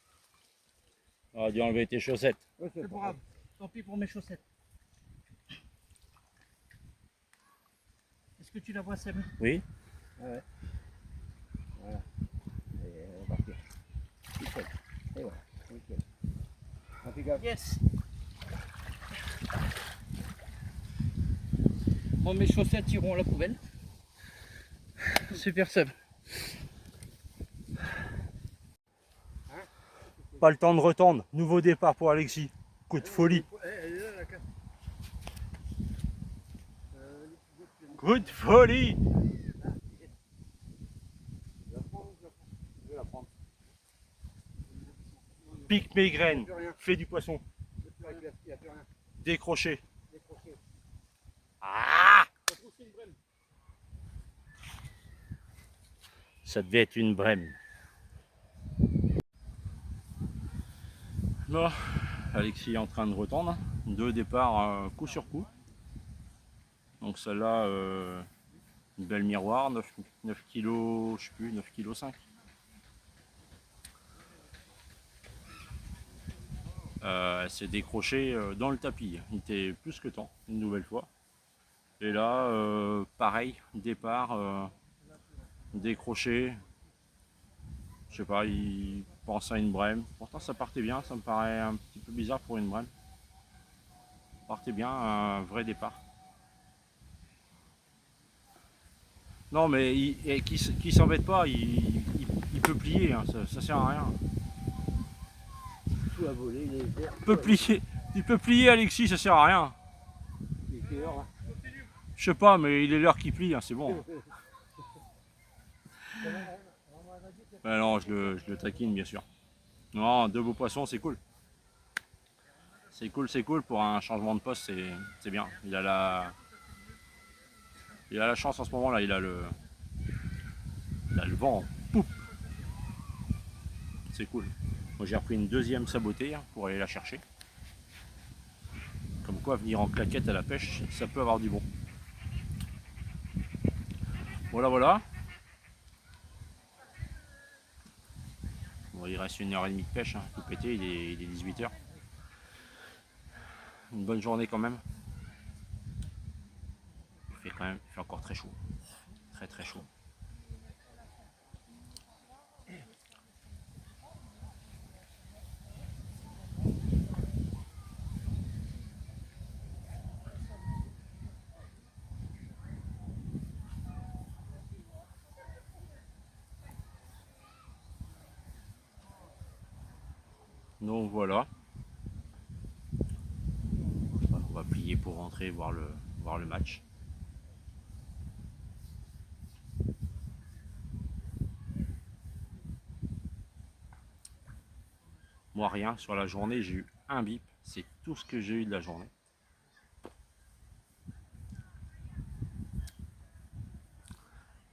On a dû enlever tes chaussettes. Ouais, C'est pas grave. Tant pis pour mes chaussettes. Est-ce que tu la vois, Seb? Oui. Ouais. Voilà. Et on va partir. Nickel. Et voilà. Nickel. Impeccable. Yes. Bon, mes chaussettes iront à la poubelle. Super, Seb. Pas le temps de retendre. Nouveau départ pour Alexis. Coup de folie. Elle est là, la carte. Coup de folie. Je vais la prendre. Pique mes graines. Il n'y a plus rien. Fais du poisson. Il n'y a plus rien. Décroché. Décroché. Ah! Ça trouve, c'est une brème. Ça devait être une brème. Bon, Alexis est en train de retendre. Deux départs coup sur coup. Donc celle-là, une belle miroir, 9 kg, je sais plus, 9 kg 5. Elle s'est décrochée dans le tapis. Il était plus que temps, une nouvelle fois. Et là, pareil, départ, décroché. Je sais pas, il pense à une brème. Pourtant ça partait bien, ça me paraît un petit peu bizarre pour une brème. Partait bien, un vrai départ. Non mais qui s'embête pas, il peut plier, hein, ça sert à rien. Tout a volé, il est vert. Il peut plier Alexis, ça sert à rien. Il est quelle heure là? Je sais pas, mais il est l'heure qui plie, hein, c'est bon. Non, je le taquine bien sûr. Non, deux beaux poissons, c'est cool. C'est cool pour un changement de poste, c'est bien. Il a la chance en ce moment là, il a le vent en poupe. C'est cool. Moi j'ai repris une deuxième sabotée hein, pour aller la chercher. Comme quoi venir en claquette à la pêche, ça peut avoir du bon. Voilà. Bon, il reste 1h30 de pêche, hein, tout pété, il est 18h. Une bonne journée quand même. Il fait encore très chaud. Très chaud. Donc voilà. On va plier pour rentrer voir le match. Moi rien, sur la journée j'ai eu un bip, c'est tout ce que j'ai eu de la journée.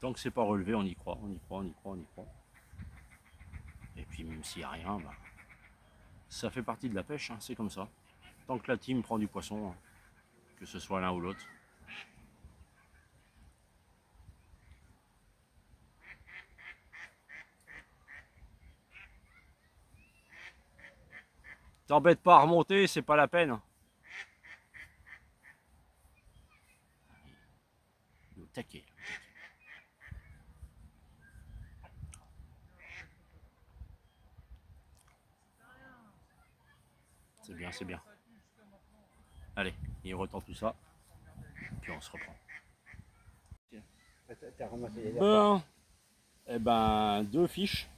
Tant que c'est pas relevé, on y croit. Et puis même s'il n'y a rien, bah, ça fait partie de la pêche, hein, c'est comme ça. Tant que la team prend du poisson, que ce soit l'un ou l'autre. T'embête pas à remonter, c'est pas la peine. Au taquet. C'est bien, c'est bien. Allez, il retend tout ça. Puis on se reprend. T'as ramassé les Ben, eh ben, 2 fiches.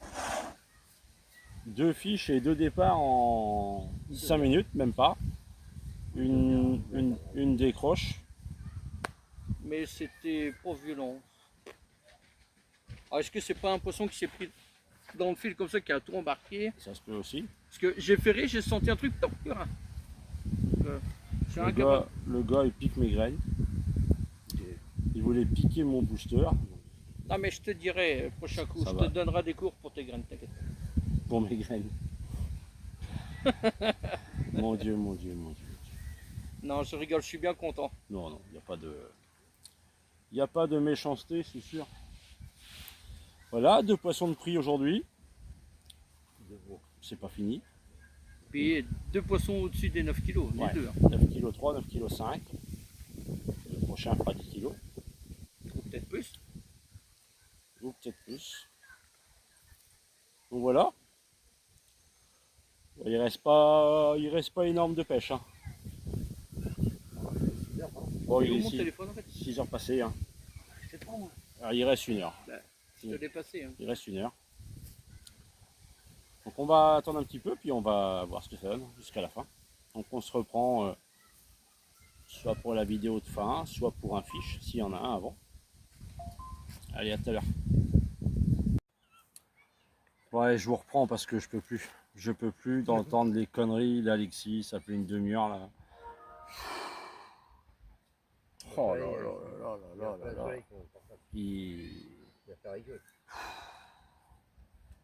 2 fiches et 2 départs en 5 minutes, même pas. Une décroche. Mais c'était pas violent. Ah, est-ce que c'est pas un poisson qui s'est pris dans le fil comme ça, qui a tout embarqué? Ça se peut aussi. Parce que j'ai ferré, j'ai senti un truc top. Je suis incapable. Le gars, il pique mes graines. Il voulait piquer mon booster Non, mais je te dirai, le prochain coup, Ça je va. te donnerai des cours pour tes graines, t'inquiète. pour mes graines. Mon Dieu, mon Dieu, mon Dieu. Non, je rigole, je suis bien content. Non, non, il n'y a pas de... Il n'y a pas de méchanceté, c'est sûr. Voilà, 2 poissons de prix aujourd'hui. C'est pas fini. Puis 2 poissons au-dessus des 9 kilos, les Ouais. deux. Hein. 9 kg 3, 9 kg 5. Le prochain fera 10 kg. Ou peut-être plus. Ou peut-être plus. Donc voilà. Il reste pas énorme de pêche. Hein. Bon, Et il où est mon téléphone en fait? 6 heures passées. Hein. C'est pas moi. Alors, il reste 1 heure. Je te l'ai passé. Hein. Il reste 1 heure. Donc on va attendre un petit peu, puis on va voir ce que ça donne jusqu'à la fin. Donc on se reprend soit pour la vidéo de fin, soit pour un fiche, s'il y en a un avant. Allez, à tout à l'heure. Ouais, je vous reprends parce que je peux plus. Je peux plus d'entendre les conneries d'Alexis, ça fait une demi-heure là. Oh là là là là là là là. Il...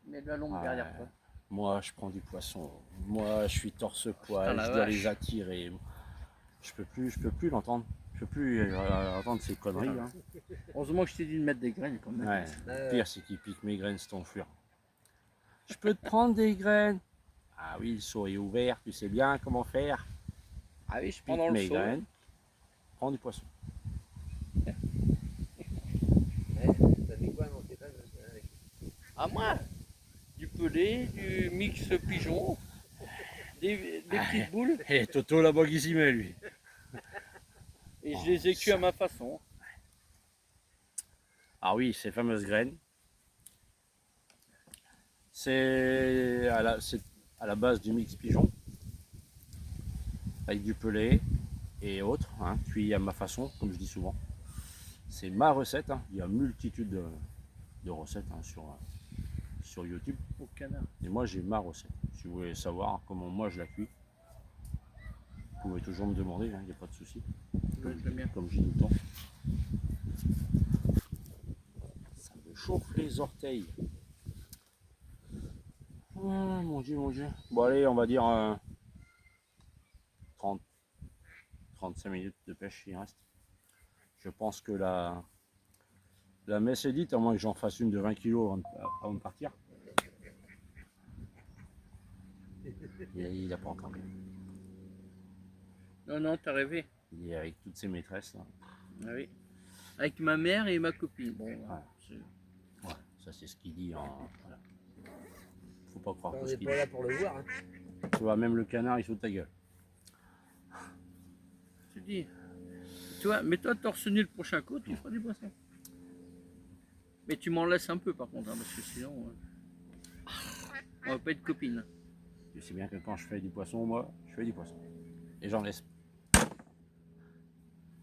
Mais de la longue Ouais. derrière toi. Moi, je prends du poisson. Moi, je suis Putain, torse-poil, la je dois vache. les attirer. Je peux plus l'entendre. Je peux plus entendre ces conneries. Hein. Heureusement que je t'ai dit de mettre des graines quand même. Ouais. Le pire, c'est qu'il pique mes graines, c'est ton fuir. Je peux te prendre des graines. Ah oui, le seau est ouvert, tu sais bien comment faire. Ah oui, je prends Pique dans le mes seau. graines. Prends du poisson. À moi, du pelé, du mix pigeon, des petites boules, Et Toto là-bas qui s'y met, lui. et je les ai cuits à ma façon. Ah oui, ces fameuses graines. C'est à la base du mix pigeon. Avec du pelé et autres, hein, cuit à ma façon, comme je dis souvent. C'est ma recette, hein. Il y a multitude de recettes hein, sur YouTube. Au canard. Et moi j'ai ma recette. Si vous voulez savoir comment moi je la cuis, vous pouvez toujours me demander, il n'y a pas de souci. J'aime bien. Comme je dis tout le temps. Ça me chauffe les orteils. Oh, mon Dieu, mon Dieu. Bon allez, on va dire 35 minutes de pêche il reste. Je pense que la messe est dite, à moins que j'en fasse une de 20 kg avant de partir. Il n'a pas entendu. Non, non, t'as rêvé. Il est avec toutes ses maîtresses. Là. Ah oui. Avec ma mère et ma copine. Bon, c'est- Ouais, ça c'est ce qu'il dit. Voilà. Faut pas croire On tout ce n'est qu'il pas dit. là pour le voir. Hein. Tu vois, même le canard il saute ta gueule. tu dis. Tu vois, mais toi, torse nu le prochain coup, tu feras du poisson. Mais tu m'en laisses un peu par contre, hein, parce que sinon, on va pas être copines. Tu sais bien que quand je fais du poisson, moi, je fais du poisson. Et j'en laisse.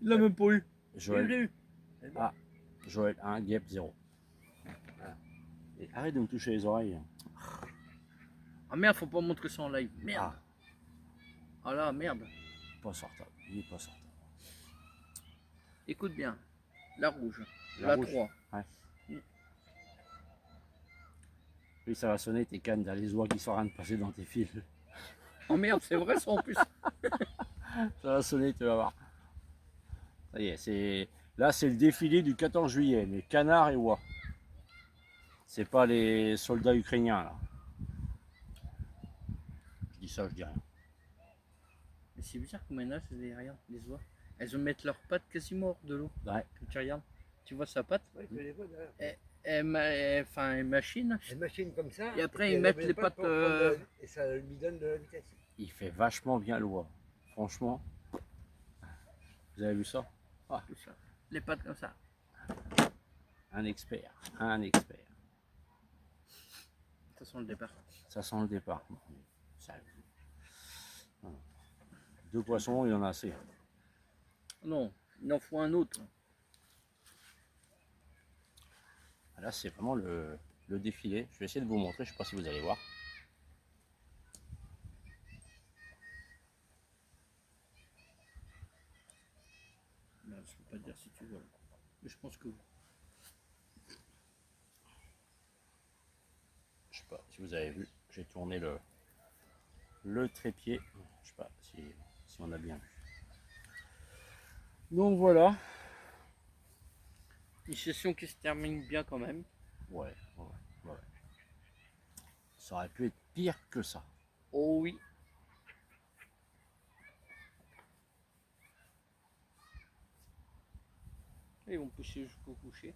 Il l'a même pas eu. Il l'a Joël, eu. Joël 1, Guêpe 0. Et arrête de me toucher les oreilles. Ah merde, faut pas montrer ça en live. Merde. Ah, Ah là, merde. pas sortable. Il est pas sortable. Écoute bien. La rouge. La La rouge. 3. Oui, ça va sonner tes cannes, t'as les oies qui sont en train de passer dans tes fils. Oh merde, c'est vrai ça en plus. Ça va sonner, tu vas voir. Ça y est, là c'est le défilé du 14 juillet, mais canards et oies. C'est pas les soldats ukrainiens là. Je dis ça, je dis rien. Mais c'est bizarre comme là, c'est derrière les oies. Elles mettent leurs pattes quasiment hors de l'eau. Ouais. Quand tu regardes, tu vois sa patte. Ouais, je les vois derrière. Enfin, une machine. Une machine comme ça. Et après, puis ils elle mettent lève les pattes pattes, pour prendre et ça lui donne de la vitesse. il fait vachement bien l'eau. Franchement, vous avez vu ça? Ah, Tout ça. Les pattes comme ça. un expert, un expert. Ça sent le départ. Ça sent le départ. Ça- voilà. 2 poissons, il y en a assez. Non, il en faut un autre. Là, c'est vraiment le défilé. Je vais essayer de vous montrer, je ne sais pas si vous allez voir. Ben, je peux pas te dire si tu vois. Mais je pense que oui. Je sais pas si vous avez vu, j'ai tourné le trépied. Je sais pas si on a bien vu. Donc voilà. Une session qui se termine bien quand même. Ouais. Ça aurait pu être pire que ça. Oh oui. Ils vont pousser jusqu'au coucher.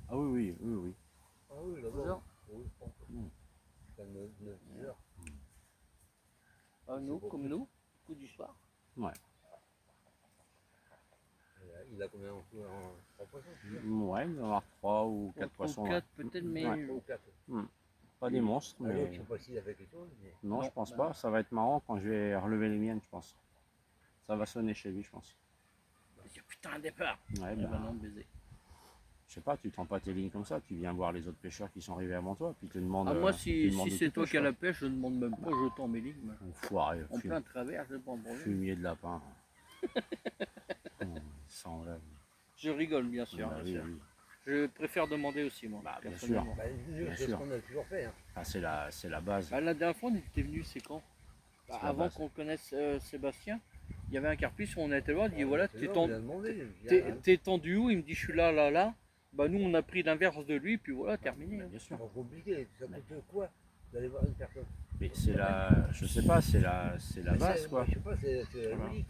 Ah oui. Ah oui, Deux d'abord. heures. Oui, je pense. Mm. C'est 9 heures. Ah, nous, comme nous, coup du soir. Ouais. Il a combien en tout en 3 poissons? Ouais, il va y en avoir 3 ou 4 poissons. 4 Ouais. peut-être, mais Ouais. 3 ou 4. Pas des monstres, L'autre, mais je sais pas s'il a fait quelque chose, mais. non, Non, je pense bah pas. non. Ça va être marrant quand je vais relever les miennes, je pense. Ça va sonner chez lui, je pense. Il y a putain un départ. Ouais, Eh bah, ben non, baiser. je sais pas, tu tends pas tes lignes comme ça, tu viens voir les autres pêcheurs qui sont arrivés avant toi, puis tu demandes. Ah, moi, tu si demandes où c'est tu toi pêches, qui as quoi. la pêche, je ne demande même pas, je tends mes lignes. moi. Enfoiré, En plein travers, je prends problème. fumier de lapin. Ça enlève. Je rigole, bien sûr. Bah bien oui, sûr. oui. Je préfère demander aussi, moi. Bah, bien personnellement. Bah, Bien c'est ce sûr. qu'on a toujours fait. Hein. Ah, c'est la base. Bah, la dernière fois, on était venu, c'est quand Bah, C'est la avant base. qu'on connaisse Sébastien, il y avait un carpus, on a été voir, il dit voilà, C'est t'es là, on tendu, lui a demandé. Viens, t'es tendu où? Il me dit je suis là. Bah nous on a pris l'inverse de lui, puis voilà, terminé. Bah, bien sûr. C'est compliqué. Ça coûte quoi d'aller voir une personne? Mais c'est je sais pas, c'est la Mais base, c'est- quoi. Je sais pas, c'est la Voilà. logique.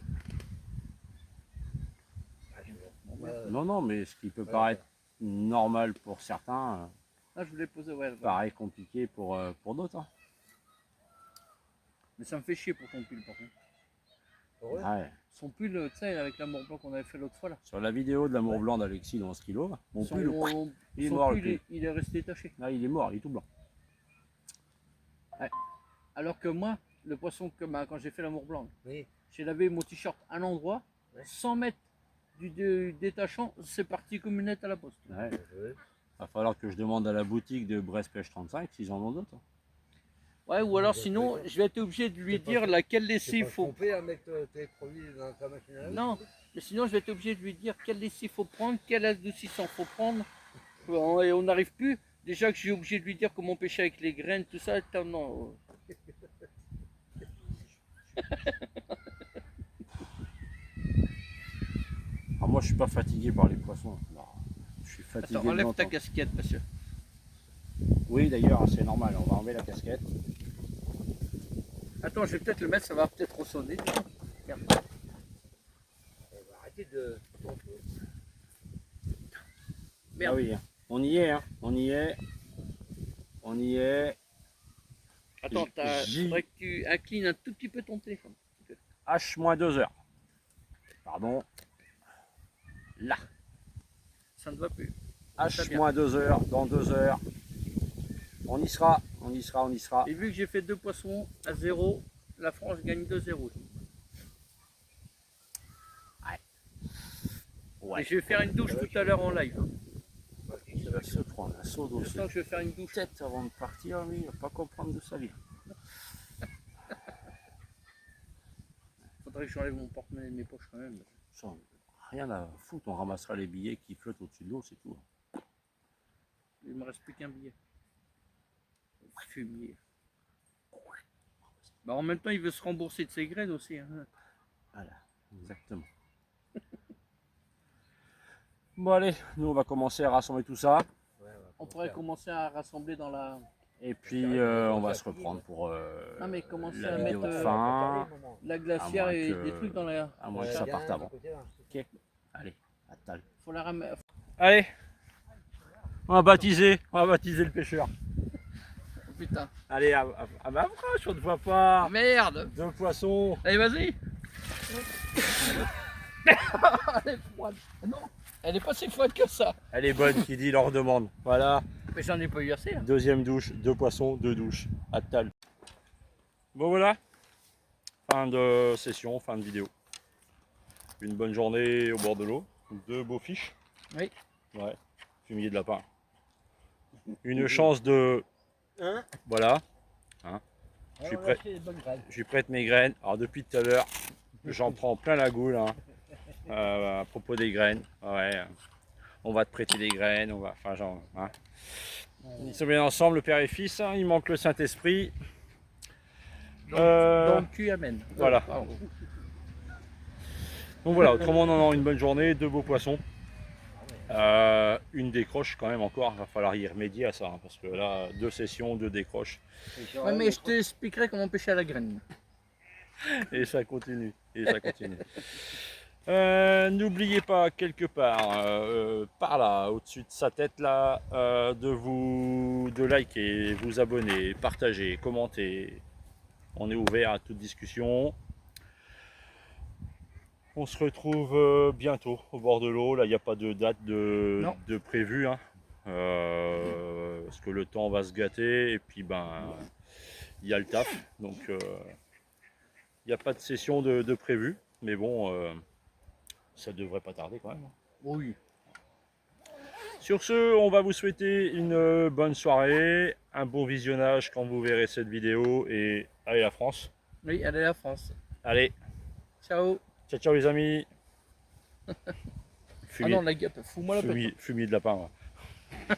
Ah, je sais pas. Moi, Non, mais ce qui peut voilà, paraître normal pour certains, Ah je voulais poser, ouais. voilà. paraît compliqué pour d'autres. Hein. Mais ça me fait chier pour ton pull par contre. voilà. Ouais. Ouais. Son pull, tu sais, avec l'amour blanc qu'on avait fait l'autre fois là. Sur la vidéo de l'amour blanc d'Alexis de 11 kg, mon Son, pull, il est son mort le pull, pull. il est resté taché. Là, il est mort, il est tout blanc. Alors que moi, le poisson, quand j'ai fait l'amour blanc, Oui. j'ai lavé mon t-shirt à l'endroit, Ouais. 100 mètres du détachant, c'est parti comme une lettre à la poste. Ouais. Ouais. Va falloir que je demande à la boutique de Brest Pêche 35 s'ils en ont d'autres. Ouais, ou alors Ouais, sinon, ouais. je vais être obligé de lui C'est pas dire ça. laquelle C'est lessive pas faut. trompé à mettre tes produits dans ta machine à laver? Non, mais sinon je vais être obligé de lui dire quelle lessive faut prendre, quel adoucissant faut prendre. Et on n'arrive plus. Déjà que j'ai obligé de lui dire comment pêcher avec les graines, tout ça. Non. Alors moi, je suis pas fatigué par les poissons. Non, je suis fatigué. Attends, de enlève ta l'entendre. casquette, parce que. Oui, d'ailleurs, c'est normal. On va enlever la casquette. Attends, je vais peut-être le mettre, ça va peut-être ressonner. Merde. On va arrêter de. Merde. Ah oui, hein. On y est, hein. On y est. On y est. Attends, J- faudrait que tu inclines un tout petit peu ton téléphone. H-2 heures. Pardon. Là. Ça ne va plus. Ça bien. H-2 heures, dans 2 heures. On y sera, on y sera, on y sera. Et vu que j'ai fait 2 poissons à 0, la France gagne 2-0. Ouais. Et je vais faire une douche tout à l'heure en live. Il va se prendre un seau d'eau Je sur sens que je vais faire une douche. la tête avant de partir, lui, il va pas comprendre d'où ça vient. Faudrait que j'enlève mon porte-monnaie de mes poches quand même. Ça, rien à foutre, on ramassera les billets qui flottent au-dessus de l'eau, c'est tout. Il me reste plus qu'un billet. Fumier. Bah, en même temps, il veut se rembourser de ses graines aussi. Hein. Voilà, exactement. Bon allez, nous on va commencer à rassembler tout ça. On pourrait commencer à rassembler dans la. Et puis on va se reprendre pour Non, mais commencer la à vidéo mettre, de fin. La glacière moins et que- des trucs dans la. À moins que ça parte avant. Ok, allez, à tal. Faut la ramener. Allez, on va baptiser le pêcheur. putain. Allez, ma approche, on ne voit pas. Ah, merde. 2 poissons. Allez, vas-y. Elle est froide. Non, elle est pas si froide que ça. Elle est bonne, qui dit leur demande. Voilà. Mais j'en ai pas eu assez. Hein. Deuxième douche, 2 poissons, 2 douches. À tal. Bon voilà. Fin de session, fin de vidéo. Une bonne journée au bord de l'eau. 2 beaux fiches. Oui. Ouais. Fumier de lapin. Une chance de... Hein? Voilà. Hein. Je suis prêt. Je lui prête mes graines. Alors depuis tout à l'heure, j'en prends plein la goule. Hein. À propos des graines. Ouais. On va te prêter des graines. On va. Enfin, genre. Hein. Ils sont bien ensemble, le père et fils. Hein. Il manque le Saint-Esprit. Donc tu amènes. Voilà. Pardon. Donc voilà, autrement on en a une bonne journée, 2 beaux poissons. Une décroche quand même encore, il va falloir y remédier à ça, hein, parce que là, 2 sessions, 2 décroches. Ouais, mais je t'expliquerai comment pêcher à la graine. Et ça continue, et ça continue. N'oubliez pas quelque part, par là, au-dessus de sa tête là, de liker, vous abonner, partager, commenter. On est ouvert à toute discussion. On se retrouve bientôt au bord de l'eau. Là, il n'y a pas de date de prévu. Hein. Parce que le temps va se gâter et puis ben il y a le taf. Donc il n'y a pas de session de prévu. Mais bon, ça devrait pas tarder quand même. Oui. Sur ce, on va vous souhaiter une bonne soirée, un bon visionnage quand vous verrez cette vidéo et allez la France. Oui, allez la France. Allez, Ciao. ciao ciao les amis. Ah non, la guêpe, fous-moi la paix. Fumier de lapin. Ouais.